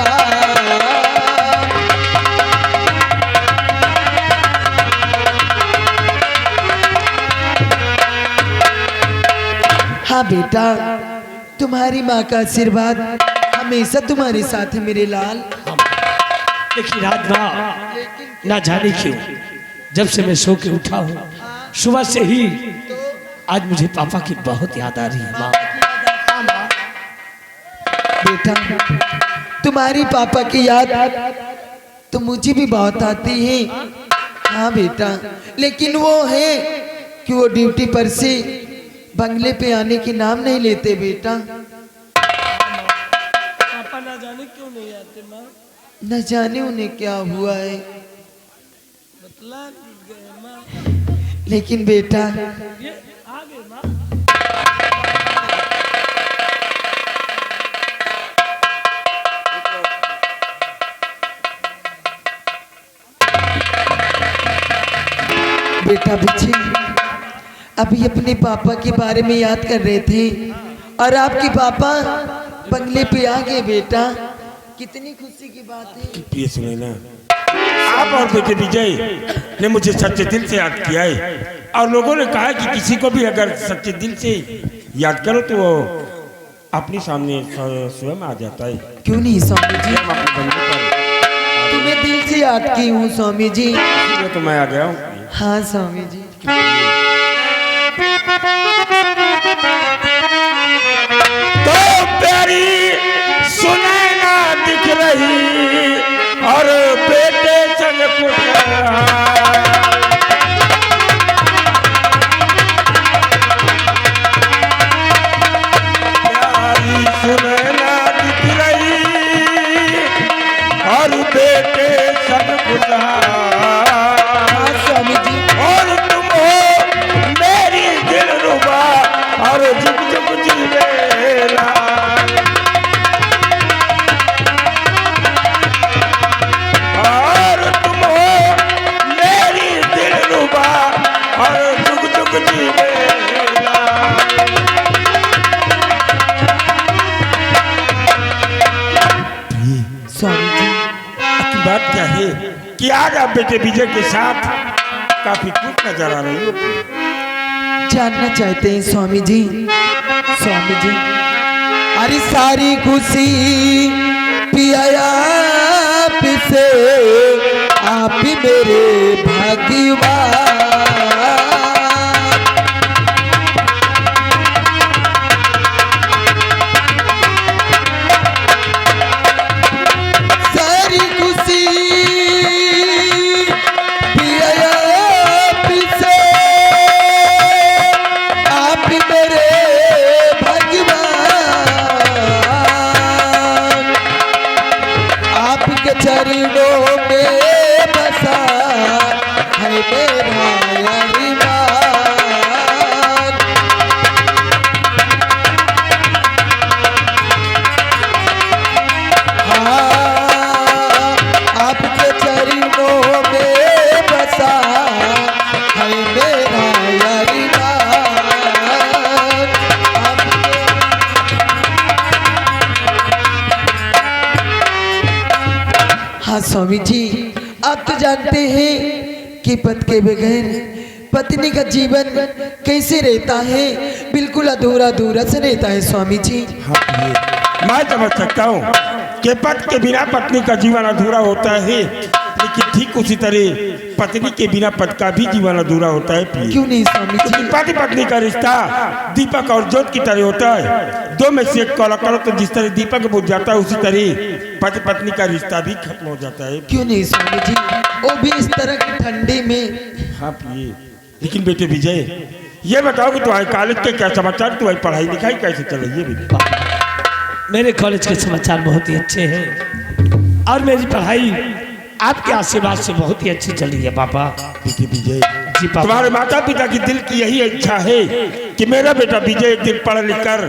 हाँ बेटा तुम्हारी माँ का आशीर्वाद हमेशा तुम्हारे साथ है मेरे लाल। लेकिन रात माँ ना जाने क्यों जब से मैं सो के उठा हूँ सुबह से ही आज मुझे पापा की बहुत याद आ रही है माँ। बेटा तुम्हारी पापा की याद तो मुझे भी बहुत आती है। हाँ बेटा लेकिन वो है कि वो ड्यूटी पर से बंगले पे आने की नाम नहीं लेते बेटा। पापा ना जाने क्यों नहीं आते माँ? न जाने उन्हें क्या हुआ है, बतला गए माँ। लेकिन बेटा ये आ गए माँ। बेटा बच्चे अभी अपने पापा के बारे में याद कर रहे थे और आपके पापा बंगले पे आ गए बेटा। कितनी खुशी की बात है। ये सुने ना, आप और बेटे विजय ने मुझे सच्चे दिल से याद किया है और लोगों ने कहा कि किसी को भी अगर सच्चे दिल से याद करो तो वो अपने सामने स्वयं आ जाता है। क्यों नहीं स्वामी जी, हम अपने बंगले पर तुम्हें दिल से याद की हूँ स्वामी जी। इसलिए तो मैं आ गया हूँ। हाँ स्वामी जी। तो प्यारी सुनैना दिख रही और बेटे संग प्यारी सुनैना दिख रही और बेटे संग हाँ स्वामी जी। और तुम हो मेरी दिलरुबा और जुग जुग जीवेला। और तुम हो मेरी दिलरुबा और जुग जुग जीवेला। स्वामी जी की बात क्या है कि आज आप बेटे विजय के साथ काफी खुश नजर आ रही हो। जानना चाहते हैं स्वामी जी। स्वामी जी अरे सारी खुशी पिया आप से, आप ही मेरे भाग्यवान। सारी खुशी पिया आप से, आप ही मेरे भगवान। आपके चरणों में बसा है मेरा अरमान। हाँ, आपके चरणों में बसा है मेरा अरमान। हाँ स्वामी जी, आप तो जानते हैं कि पति के बगैर पत्नी का जीवन कैसे रहता है, बिल्कुल अधूरा अधूरा से रहता है स्वामी जी। मैं समझ सकता हूँ कि पति के बिना पत्नी का जीवन अधूरा होता है, लेकिन ठीक उसी तरह पत्नी के बिना पति का भी जीवन अधूरा होता है। क्यों नहीं स्वामी जी? पति पत्नी का रिश्ता दीपक और ज्योत की तरह होता है। दो में से एक कॉल करो तो जिस तरह दीपक बुझ जाता है उसी तरह पति पत्नी का रिश्ता भी खत्म हो जाता है। क्यों नहीं स्वामी जी, वो भी इस तरह की ठंडी में। हाँ पिए। लेकिन बेटे विजय ये बताओ कि तुम्हारे कॉलेज के क्या समाचार, तुम्हारी पढ़ाई लिखाई कैसे चल रही है? मेरे कॉलेज के समाचार बहुत ही अच्छे हैं और मेरी पढ़ाई आपके आशीर्वाद से बहुत ही अच्छी चल रही है पापा। बेटे विजय जी पापा। तुम्हारे माता पिता की दिल की यही इच्छा है कि मेरा बेटा विजय एक दिन पढ़ लिख कर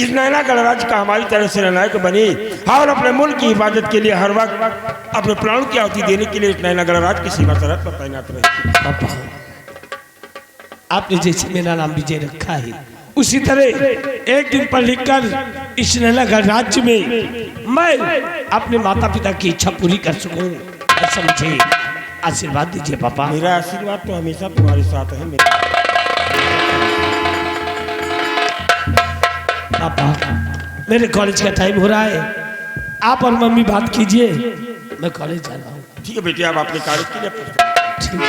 इस नैना गणराज्य का हमारी तरह से नायक बने और अपने मुल्क की हिफाजत के लिए हर वक्त अपने प्राणों की आहुति देने के लिए इस नैना गणराज्य की सीमा सरहद पर तैनात रहे। पापा आपने जैसे मेरा नाम विजय रखा है उसी तरह एक दिन पढ़ लिख कर इस नैना गणराज्य में मैं अपने माता पिता की इच्छा पूरी कर सकूं, ऐसा मुझे आशीर्वाद दीजिए पापा। मेरा आशीर्वाद तो हमेशा तुम्हारे साथ है। मेरे पापा मेरे कॉलेज का टाइम हो रहा है, आप और मम्मी बात कीजिए, मैं कॉलेज जा रहा हूँ। ठीक है बेटे, आप अपने कॉलेज के लिए ठीक है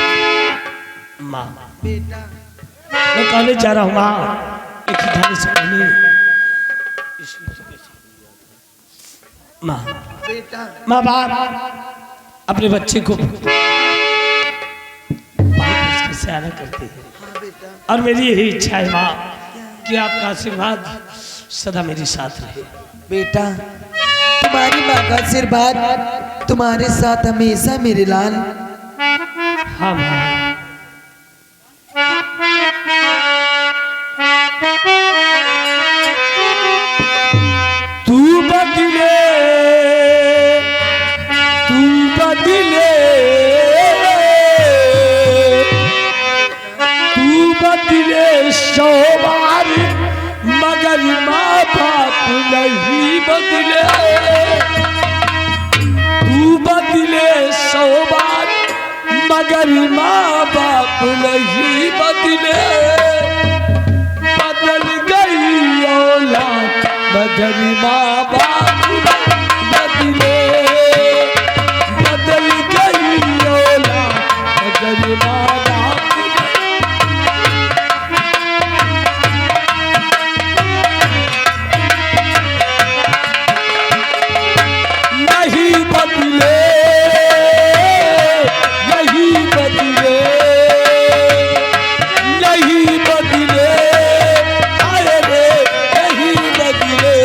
माँ, मैं कॉलेज जा रहा हूँ माँ। एक ही धारे से पहले माँ माँ बाप अपने बच्चे को से आना करते हैं और मेरी यही इच्छा है माँ कि आपका आशीर्वाद सदा मेरे साथ रहे। बेटा, तुम्हारी माँ का आशीर्वाद तुम्हारे साथ हमेशा मेरे लाल। हाँ माँ। तू बदले सौ बार मगर माँ बाप नहीं बदले। तू बदले 100 बार मगर माँ बाप नहीं बदले। बदल गई औलाद मगर माँ बाप बदले। बदल गई औलाद मगर माँ बाप नहीं बदले। नहीं बदले। नहीं बदले। आए रे नहीं बदले।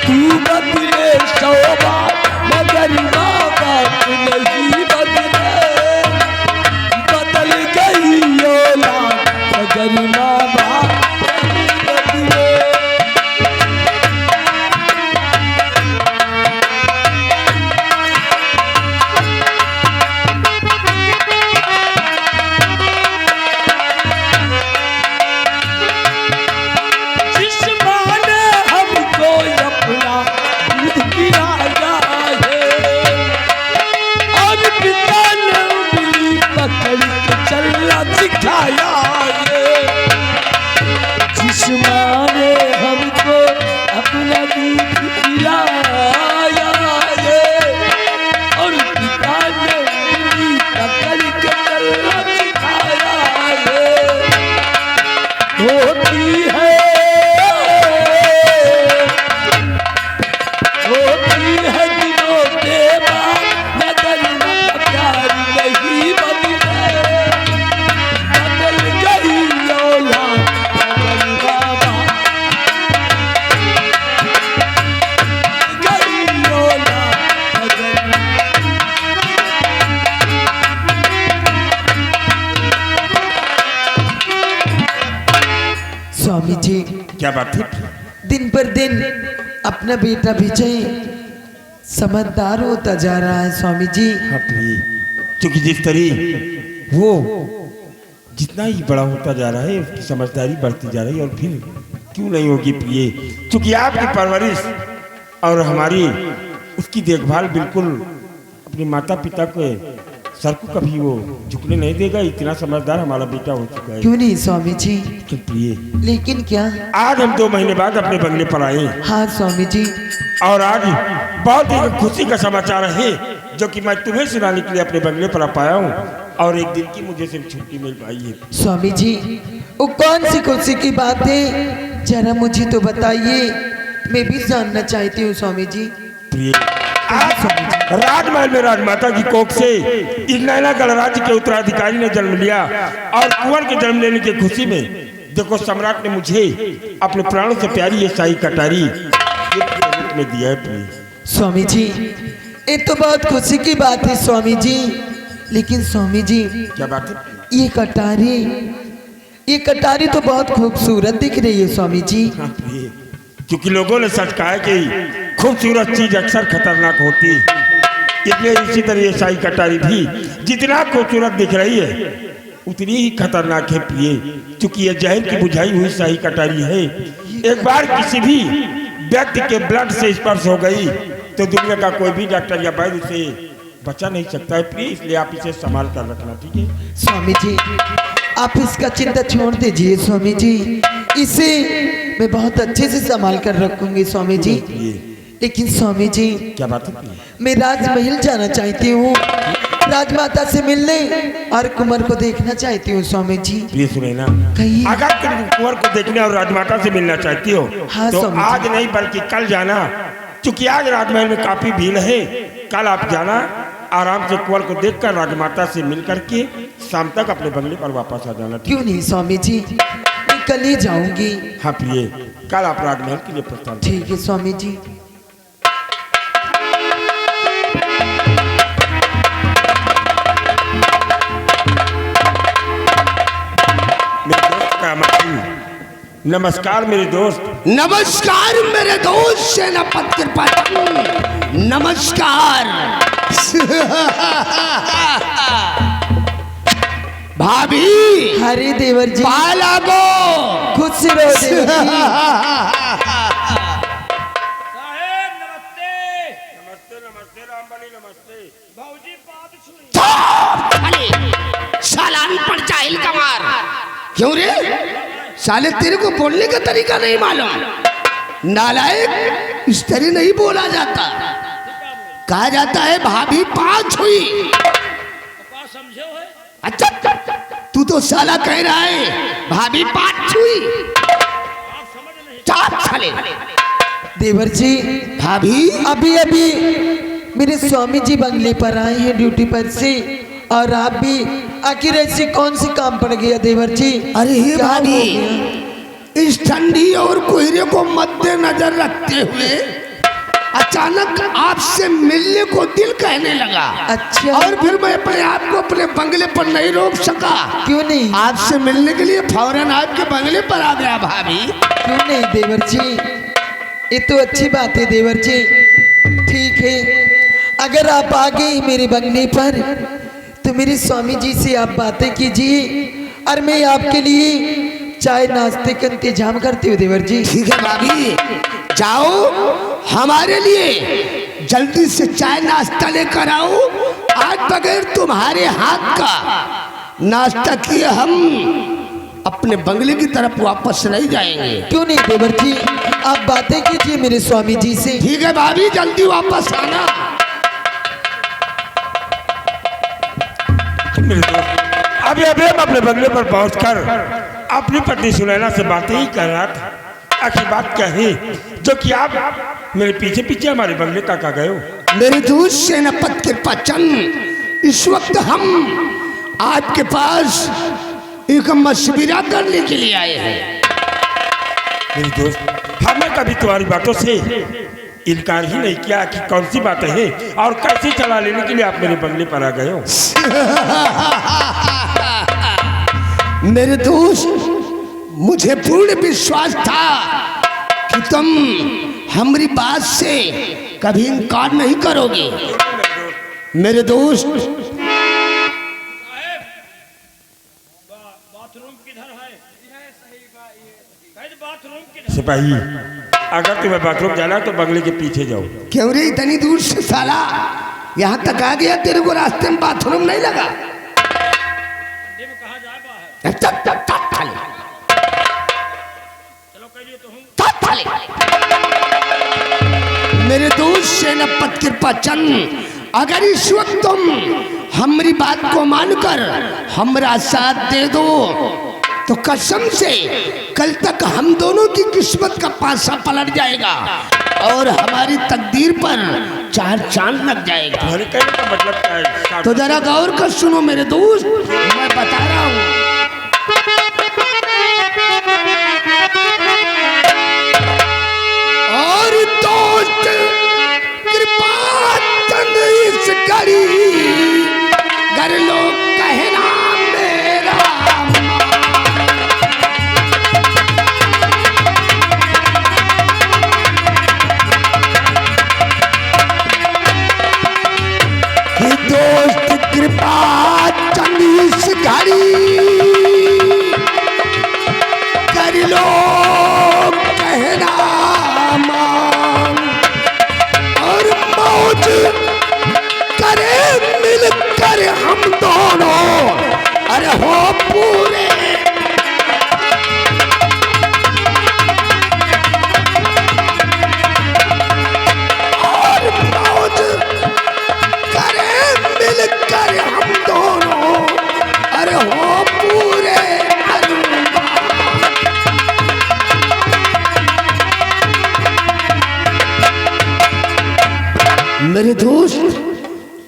तू बदले 100 बार मगर माँ बाप नहीं बदले। बदल गई औलाद मगर माँ बाप नहीं बदले। जिस माँ ने हमको अपना दूध पिलाया है और पिता ने उंगली पकड़ के चलना सिखाया है। जिस माँ ने हमको अपना दूध पिलाया है और पिता ने उंगली पकड़ के चलना सिखाया है। होती है दिनों के बाद मगर माँ प्यार नहीं बदले। बदल गई औलाद मगर माँ बाप गई औलाद मगर। स्वामी जी, क्या बात है? दिन पर दिन अपना बेटा विजय समझदार होता जा रहा है स्वामी जी। हाँ प्रिय, क्योंकि जिस तरह वो जितना ही बड़ा होता जा रहा है उसकी समझदारी बढ़ती जा रही है, और फिर क्यों नहीं होगी प्रिय, क्योंकि आपकी परवरिश और हमारी उसकी देखभाल बिल्कुल अपने माता पिता के सर को कभी वो झुकने नहीं देगा। इतना समझदार हमारा बेटा हो चुका है। क्यों नहीं स्वामी जी? तो प्रिय, लेकिन क्या? आज हम 2 महीने बाद अपने बंगले पर आए, हाँ स्वामी जी। और आज बहुत ही खुशी का समाचार है जो कि मैं तुम्हें सुनाने के लिए अपने बंगले पर आ पाया हूँ, और एक दिन की मुझे सिर्फ छुट्टी मिल पाई है। स्वामी जी, वो कौन सी खुशी की बात है, जरा मुझे तो बताइए, मैं भी जानना चाहती हूँ स्वामी जी। प्रिय, आज राजमहल में राजमाता की कोख से इस नैनागढ़ राज्य के उत्तराधिकारी ने जन्म लिया, और कुंवर के जन्म लेने की खुशी में देखो सम्राट ने मुझे अपने प्राणों से प्यारी ये शाही कटारी गिफ्ट में दिया है। प्रिय स्वामी जी, ये तो बहुत खुशी की बात है स्वामी जी, लेकिन स्वामी जी क्या बात है? ये कटारी तो बहुत खूबसूरत दिख रही है स्वामी जी। हाँ प्रिय, क्योंकि लोगों ने सच कहा है कि खूबसूरत चीज अक्सर खतरनाक होती, इसलिए इसी तरह ये शाही कटारी भी जितना खूबसूरत दिख रही है उतनी ही खतरनाक है प्रिय, क्योंकि ये जहर की बुझाई हुई शाही कटारी है। एक बार किसी भी व्यक्ति के ब्लड से स्पर्श हो गई तो दुनिया का कोई भी डॉक्टर या वैद्य इसे बचा नहीं सकता है प्रिय, इसलिए आप इसे संभाल कर रखना, ठीक है? स्वामी जी, आप इसका चिंता छोड़ दीजिए स्वामी जी, इसे मैं बहुत अच्छे से संभाल कर रखूंगी स्वामी जी। लेकिन स्वामी जी, क्या बात है? मैं राजमहल जाना चाहती हूँ, राजमाता से मिलने और कुंवर को देखना चाहती हूँ स्वामी जी। प्रिय सुने ना, कहिए। अगर तुम कुंवर को देखने और राजमाता से मिलना चाहती हो हाँ, तो स्वामी जी। आज नहीं बल्कि कल जाना, क्योंकि आज राजमहल में काफी भीड़ है। कल आप जाना, आराम से कुंवर को देखकर राजमाता से मिल करके शाम तक अपने बंगले पर वापस आ जाना। क्यों नहीं स्वामी जी, मैं कल ही जाऊंगी। हाँ प्रिय, कल आप राजमहल के लिए प्रस्थान करें। ठीक है स्वामी जी। मेरे दोस्त कामाक्षी, नमस्कार मेरे दोस्त। नमस्कार मेरे दोस्त सेनापति कृपाचंद, नमस्कार। भाभी, हरे देवर जी, पाला गो, खुद से रहो देवर जी। साहेब नमस्ते। नमस्ते नमस्ते रामबली नमस्ते। भाऊजी बात सुनिए। सालान पड़ जाहिल कमार। क्यों रे साले, तेरे को बोलने का तरीका नहीं मालूम? नालायक, इस तरह नहीं बोला जाता। कहा जाता है भाभी पांच हुई। पापा समझे हो है? अच्छा, तू तो साला कह रहा है भाभी पांच हुई। आप समझ नहीं। चाप साले। देवर जी, भाभी अभी अभी मेरे स्वामी जी बंगले पर आए हैं ड्यूटी पर से, और आप भी आखिर ऐसे कौन से काम पड़ गया देवर जी? अरे हे क्या हो भाभी, गया? इस ठंडी और कोहरे को मद्देनजर रखते हुए अचानक आपसे मिलने को दिल कहने लगा। अच्छा। और फिर मैं अपने आप को अपने बंगले पर नहीं रोक सका। क्यों नहीं? आपसे मिलने के लिए फौरन आपके बंगले पर आ गया भाभी। क्यों नहीं देवर जी, ये तो अच्छी बात है देवर जी। ठीक है, अगर आप आ गए मेरे बंगले पर तो मेरे स्वामी जी से आप बातें कीजिए, और मैं आपके लिए चाय नाश्ते का इंतजाम करती हूँ देवर जी। ठीक है भाभी, जाओ हमारे लिए जल्दी से चाय नाश्ता लेकर आओ। आज बगैर तुम्हारे हाथ का नाश्ता किए हम अपने बंगले की तरफ वापस नहीं जाएंगे। क्यों नहीं देवर जी, आप बातें कीजिए मेरे स्वामी जी से। ठीक है भाभी, जल्दी वापस आना। मेरे दोस्त, अभी अभी हम अपने बंगले पर पहुंचकर अपनी पत्नी सुनैना से बातें ही कर रहा था। आखिर बात क्या है जो कि आप मेरे पीछे पीछे हमारे बंगले तक आ गए हो? मेरे दोस्त सेनापति कृपाचंद, इस वक्त हम आपके पास एक मशविरा करने के लिए आए हैं। मेरे दोस्त, हमने कभी तुम्हारी बातों से इनकार ही नहीं किया कि कौन सी बातें हैं और कैसे चला लेने के लिए आप मेरे बंगले पर आ गए हो। मेरे दोस्त, मुझे पूर्ण विश्वास था कि तुम हमारी बात से कभी इनकार नहीं करोगे। मेरे दोस्त, बाथरूम किधर है? बाथरूम किधर? सिपाही, अगर तुम्हें बाथरूम जाना है तो बंगले के पीछे जाओ। क्यों रे इतनी दूर से साला यहाँ तक आ गया? तेरे को रास्ते में बाथरूम नहीं लगा? कहाँ जाए बाहर? चलो कहिए तो हूँ। मेरे दोस्त सेनापति कृपाचंद, अगर इस वक्त तुम हमारी बात को मानकर हमारा साथ दे दो तो कसम से कल तक हम दोनों की किस्मत का पासा पलट जाएगा और हमारी तकदीर पर चार चांद लग जाएगा। तुम्हारे कहने का मतलब क्या है? तो जरा गौर कर सुनो मेरे दोस्त, मैं बता रहा हूँ। और दोस्त कृपाचंद, इस घड़ी घर लोग कहना मेरा कि दोस्त कृपाचंद, इस घड़ी कर लो कहना मान, और मौज करे मिलकर हम दोनों, अरे हो पूरे। और मौज करे मिलकर हम दोनों, अरे हो पूरे। मेरे दोस्त,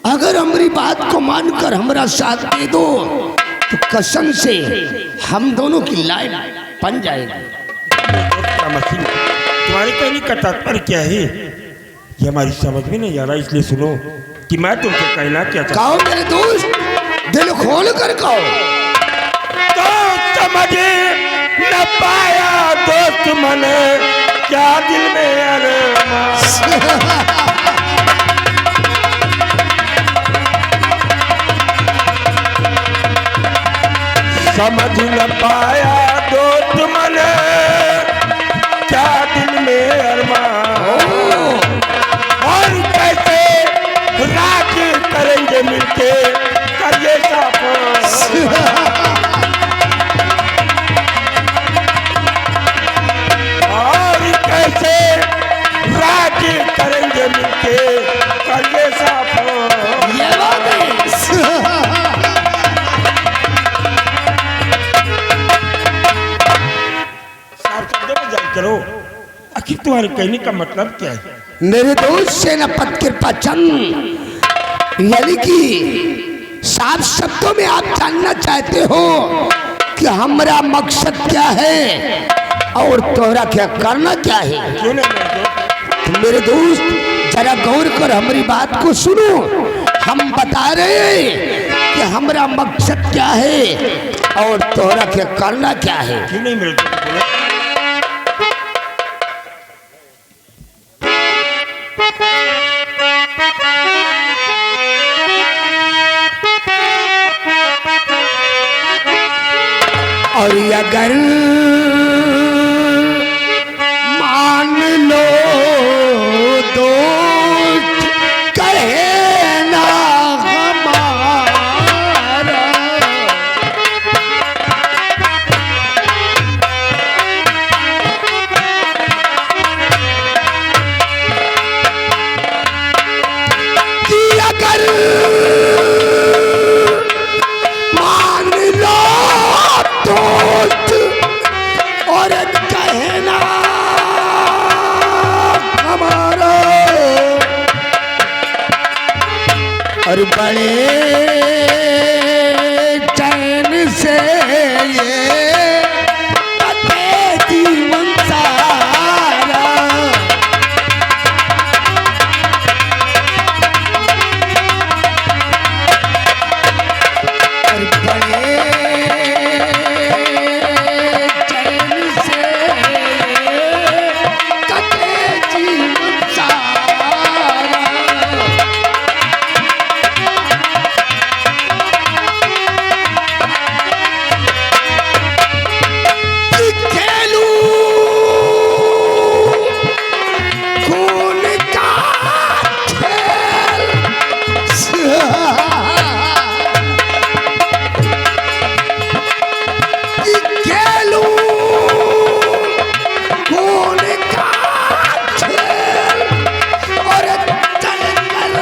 अगर हमारी बात को मानकर हमारा साथ दे दो तो कसम से हम दोनों की लाइफ बन जाएगी। तुम्हारे कहने का तात्पर्य क्या है ये हमारी समझ में नहीं आ रहा, इसलिए सुनो कि मैं तुमसे कहना क्या चाहता कहो मेरे दोस्त, दिल खोल कर कहो। तो समझ न पाया दोस्त मने क्या दिल में अरमान। समझ न पाया दोस्त मने क्या दिल में अरमान। और कैसे राज करेंगे मिलके करिए साफ। और कैसे राज करेंगे मिलके करिए साफ। ये बात है। साफ शब्दों में जान करो, आखिर तुम्हारे कहने का मतलब क्या है? मेरे दोस्त सेनापति कृपा चंद, यानी कि साफ शब्दों में आप जानना चाहते हो कि हमारा मकसद क्या है और तोहरा क्या करना क्या है। क्यों नहीं मेरे दोस्त? तो मेरे दोस्त जरा गौर कर हमारी बात को सुनो। हम बता रहे हैं कि हमारा मकसद क्या है और तोहरा क्या करना क्या है। क्यों नहीं मेरे दोस्त? बोलो। और अगर मान लो दोस्त कहे ना हमारा, कि अगर मान लो दोस्त और कहना हमारा, और बड़े चैन से ये कटे जीवन सारा, और बड़े चैन से कटे जीवन सारा। कि खेलूं खून का खेल, कि खेलूं खून का खेल, और चलकर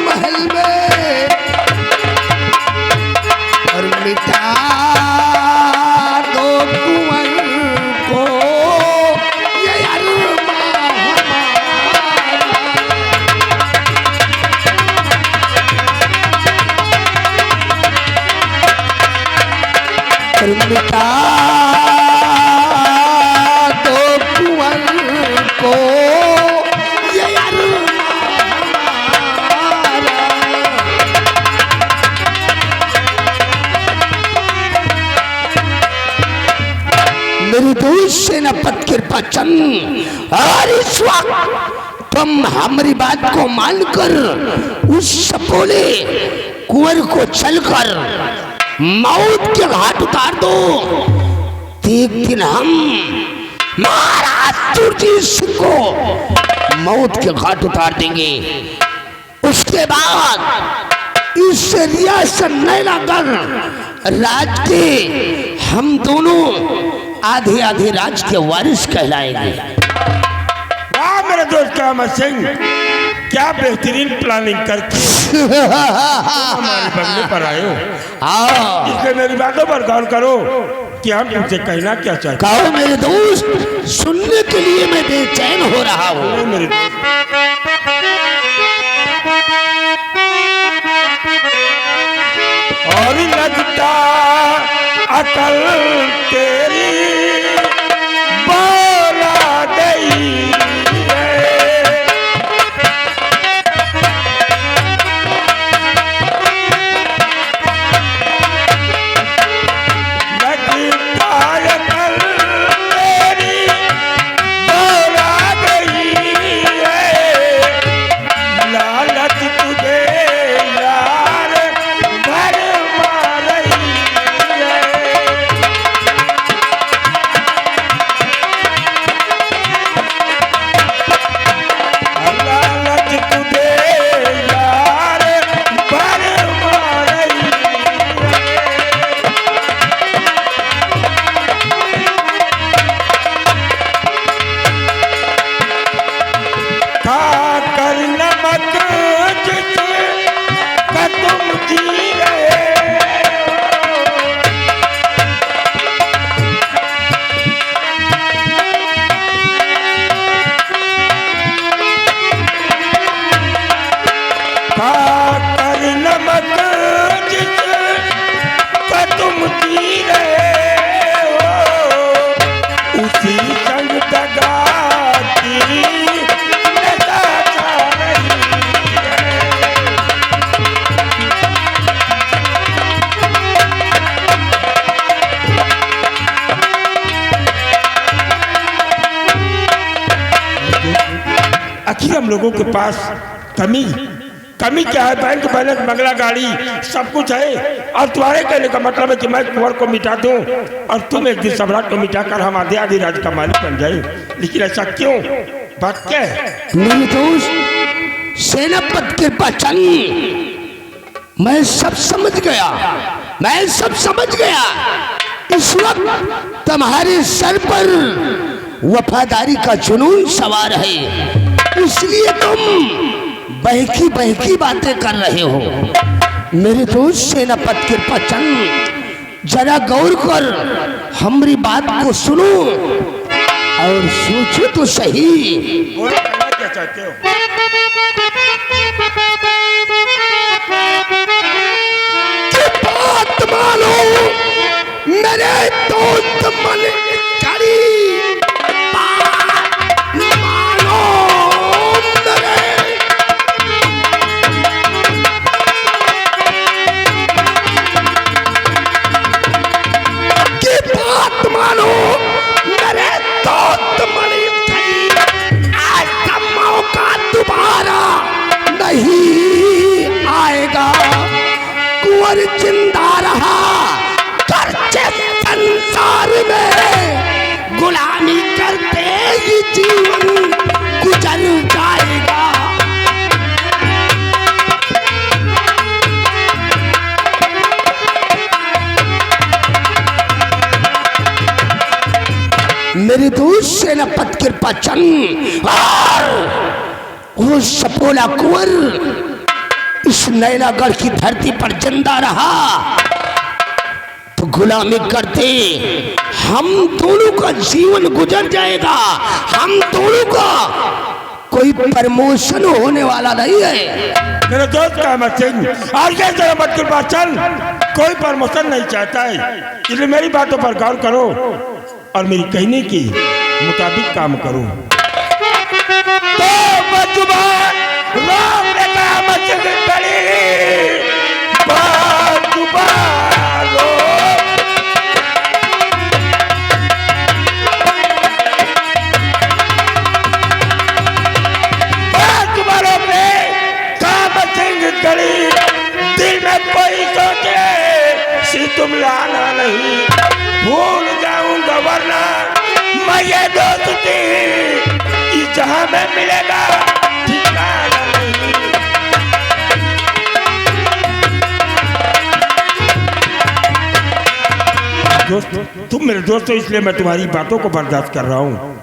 महल में और मिटा दो कुंवर को ये अरमान हमारा। और मिटा दो कुंवर को ये अरमान हमारा। मेरे दोस्त सेनापति कृपा चंद, और इस वक्त तुम हमारी बात को मानकर उस सपोले कुंवर को चलकर मौत के घाट उतार दो। एक दिन हम महाराज सुरजीत सिंह को मौत के घाट उतार देंगे। उसके बाद इस रियासत नैनागढ़ राज के हम दोनों आधे आधे राज के वारिस कहलाएंगे। वाह मेरे दोस्त कामत सिंह, क्या बेहतरीन प्लानिंग करके हमारे बंगले पर आए हो। इसलिए मेरी बातों पर गौर करो कि हम तुमसे कहना क्या चाहते कहो मेरे दोस्त, सुनने के लिए मैं बेचैन हो रहा हूँ। हैं। मेरे दोस्त और लगता अकल तेरी बोला गई आखिर हम लोगों के पास कमी क्या है? बैंक बैलेंस, बंगला, गाड़ी सब कुछ है, और तुम्हारे कहने का मतलब है कि मैं कुंवर को मिटा दूं और तुम एक दिन सम्राट को मिटाकर हम आधे आधे राज्य का मालिक बन जाए। लेकिन ऐसा क्यों? बात क्या है? मेरे दोस्त सेनापति कृपाचंद, मैं सब समझ गया। इस वक्त तुम्हारे सर पर वफादारी का जुनून सवार है, इसलिए तुम बहकी बातें कर रहे हो। मेरे दोस्त सेनापति कृपाचंद, जरा गौर कर हमारी बात को सुनो और सोचो तो सही। बोलो, क्या चाहते हो? बात मानो मेरे दोस्त मन करी, मानो मानो मेरे दोस्त मणि करी, ऐसा मौका दोबारा नहीं आएगा। कुंवर जिंदा रहा करके संसार में गुलामी करते ही जीवन गुजर जाएगा। मेरे दोस्त सेनापति कृपाचंद और वो सपोला कुंवर इस नैनागढ़ की धरती पर जिंदा रहा तो गुलामी करते हम दोनों का जीवन गुजर जाएगा। हम दोनों का कोई प्रमोशन होने वाला नहीं है। मेरे दोस्त कामत सिंह और ये सेनापति कृपाचंद कोई प्रमोशन नहीं चाहता है, इसलिए मेरी बातों पर गौर करो और मेरी कहने के मुताबिक काम करो। तो बचुबान रोक लेगा मस्जिद बड़ी बचुबान रोक ले काम सिंह गली। दिल में कोई सोचे सी तुम लाना नहीं, भूल जाऊंगा वरना मैं ये दोस्ती इस जहां में मिलेगा ठिकाना नहीं। दोस्त तुम मेरे दोस्त हो, इसलिए मैं तुम्हारी बातों को बर्दाश्त कर रहा हूँ,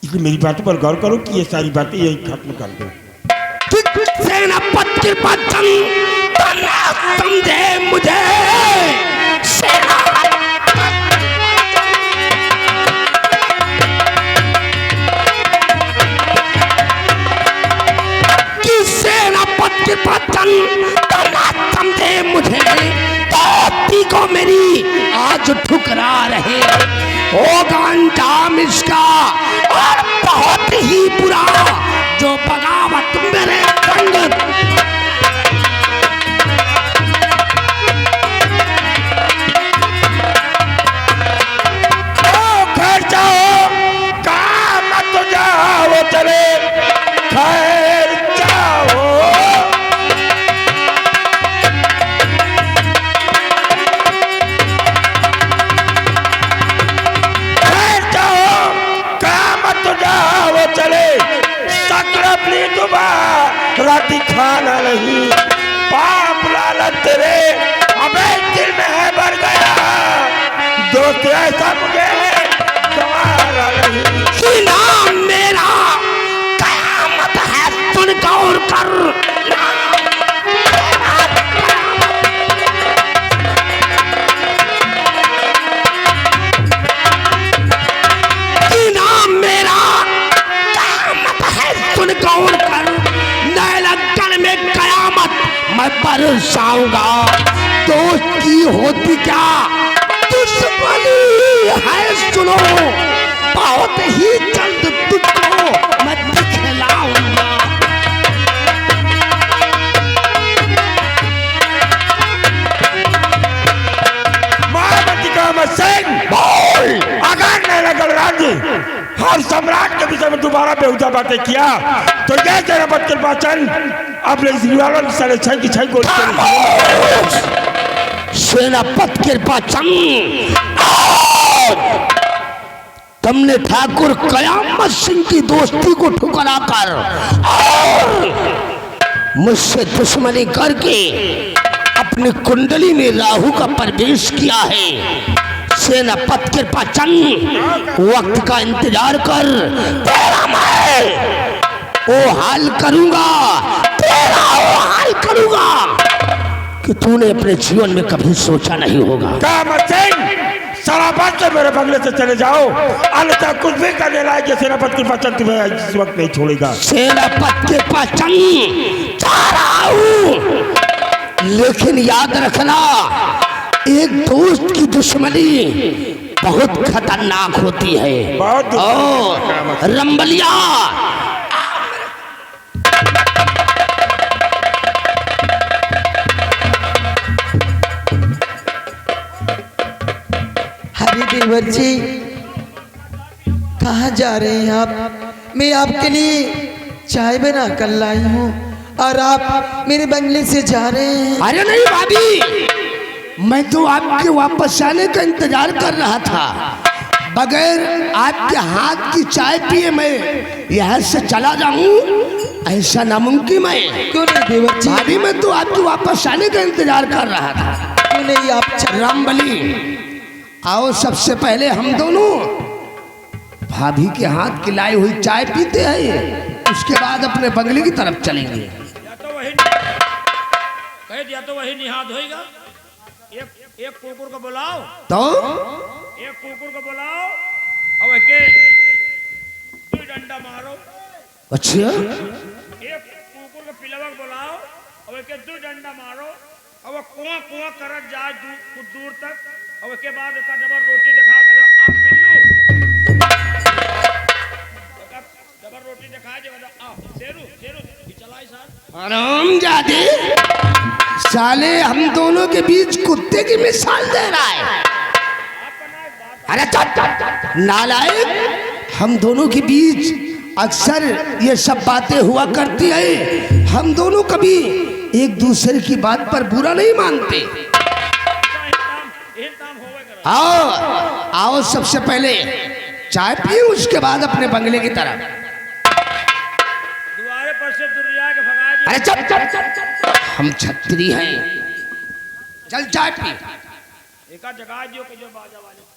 इसलिए मेरी बातों पर गौर करो कि ये सारी बातें यही खत्म कर दो। सेनापति कृपाचंद समझे मुझे, सेनापति कृपाचंद समझे मुझे, दोस्ती को मेरी आज मुस्कुरा रहे होगा अंजाम इसका और बहुत ही बुरा जो बगावत मेरे संग। खैर जाओ काम मत जाओ चले खैर जाओ। खैर जाओ काम मत जाओ चले सकरपली दुबारा राती खाना नहीं पाप लालच तेरे अबे दिल में है भर गया दोस्त ऐसा मुझे गवारा नहीं। कि नाम मेरा कयामत है सुन गौर कर। कि नाम मेरा कयामत है सुन गौर कर। नैलगढ़ में कयामत मैं बरसाऊंगा। दोस्त की होती क्या दुश्मनी है सुनो बहुत ही जल्द तुझको मैं दिखलाऊंगा। महामती का सिंह बोल अगर नैलगढ़ राज्य हर सम्राट के विषय में दोबारा बेहुदा बातें किया तो ये तेरा बच्चन पाचन अपने जीवालों सारे छह की छह गोली सेनापति कृपाचन तुमने ठाकुर कयामत सिंह की दोस्ती को ठुकरा कर और मुझसे दुश्मनी करके अपनी कुंडली में राहु का प्रवेश किया है। सेनापति कृपाचन वक्त का इंतजार कर तेरा मैं वो हाल करूंगा तेरा वो हाल करूंगा कि तूने अपने जीवन में कभी सोचा नहीं होगा। सराबाद से मेरे बंगले से चले जाओ अन्यथा कुछ भी करने लायक सेनापति के पाचन तुम्हें इस वक्त नहीं छोड़ेगा। सेनापति के पाचन जा रहा हूं लेकिन याद रखना एक दोस्त की दुश्मनी बहुत खतरनाक होती है। बहुत और रंबलिया अरे देवर जी कहाँ जा रहे हैं आप? मैं आपके लिए चाय बना कर लाई हूँ और आप मेरे बंगले से जा रहे हैं। अरे नहीं भाभी मैं तो आपके वापस आने का इंतजार कर रहा था। बगैर आपके हाथ की चाय पिए मैं यहाँ से चला जाऊं ऐसा नामुमकिन है। क्यों नहीं देवर जी? भाभी मैं तो आपके वापस आने का इंतजार कर रहा था। क्यों नहीं आप रामबली आओ सबसे पहले हम दोनों भाभी के हाथ की लाई हुई चाय पीते हैं उसके बाद अपने बंगले की तरफ चलेंगे। या तो वही कह दिया तो वही निहाद होएगा। एक कुकुर को बुलाओ तो एक कुकुर को बुलाओ और के दो डंडा मारो। अच्छा एक कुकुर को पिलवक बुलाओ और के दो डंडा मारो और कुआं कुआं करत जाए कुछ दूर तक और उसके बाद उसका डबल रोटी दिखा दो। आप पिल्लू डबल रोटी दिखा दो। आओ शेरू शेरू चलाई सर आराम जादे साले हम दोनों के बीच कुत्ते की मिसाल दे रहा है। अरे चुप नालायक हम दोनों के बीच अक्सर ये सब बातें हुआ करती है। हम दोनों कभी एक दूसरे की बात पर बुरा नहीं मानते। आओ आओ सबसे पहले चाय पिए उसके बाद अपने बंगले की तरफ। दुआरे पर से दुनिया के भगा अरे चुप चुप चुप हम छत्री हैं चल चाय पी। एक जगह जो के जो बाजा वाले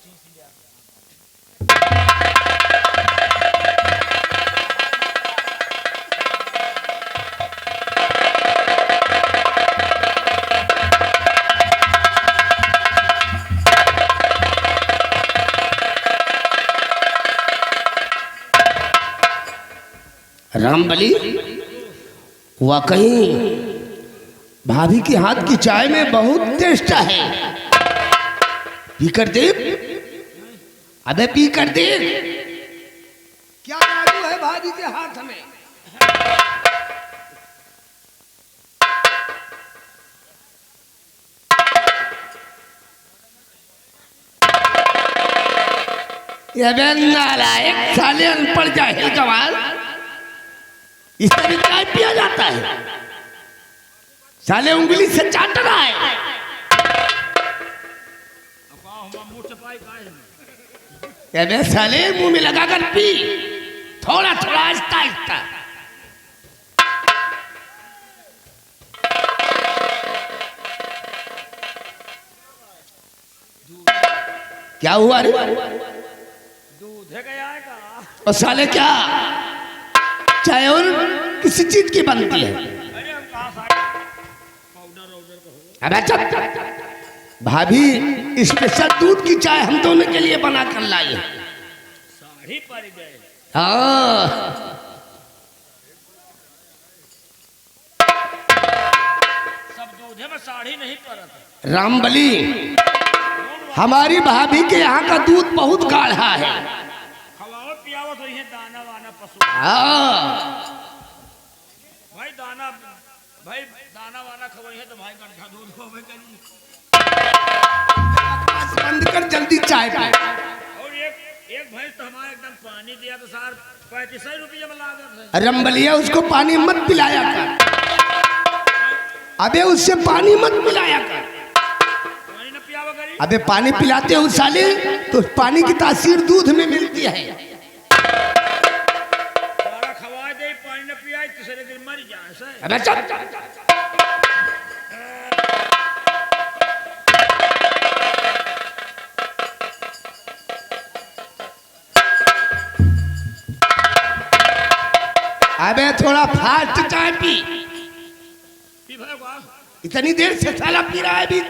रामबली वाकई भाभी के हाथ की चाय में बहुत टेस्ट है। पीकर देव अबे पी कर दे। क्या जादू है भाभी के हाथ में? ये नालायक साले अनपढ़ जाहिल गवार, इस तरह चाय पिया जाता है? साले उंगली से चाट रहा है। ये साले मुंह में लगाकर पी, थोड़ा थोड़ा आहिस्ता आहिस्ता। क्या हुआ रे? दूध है गया है का? और साले क्या चाय और किसी चीज की बनती है? अरे हम कहाँ पाउडर वाउडर का हो। अबे चुप। भाभी स्पेशल दूध की चाय हम दोनों के लिए बना कर लाई है। साड़ी पड़ गए। हाँ, सब दूधे में साड़ी नहीं पड़ता। रामबली, हमारी भाभी के यहाँ का दूध बहुत गाढ़ा है। खवाओ पियाओ तो ये दाना वाना पशु। हाँ, भाई दाना वाना खवाई है तो भाई गड्ढा दूध हो गई कहीं। बंद कर जल्दी चाय पे। और एक भैंस तो हमारे एकदम पानी दिया तो सार 35 रुपये में लागत है। रमबलिया, उसको पानी मत पिलाया कर। अबे उससे पानी मत पिलाया कर। पानी न पियावा करी। अबे पानी पिलाते हो साले तो पानी की तासीर दूध में मिलती है। सारा खवा दे, पानी न पियाए तीसरे दिन मर जाए सही। अबे चुप। अबे थोड़ा फास्ट चाय पी। भाई वाह, इतनी देर से साला पी रहा है भी चाय।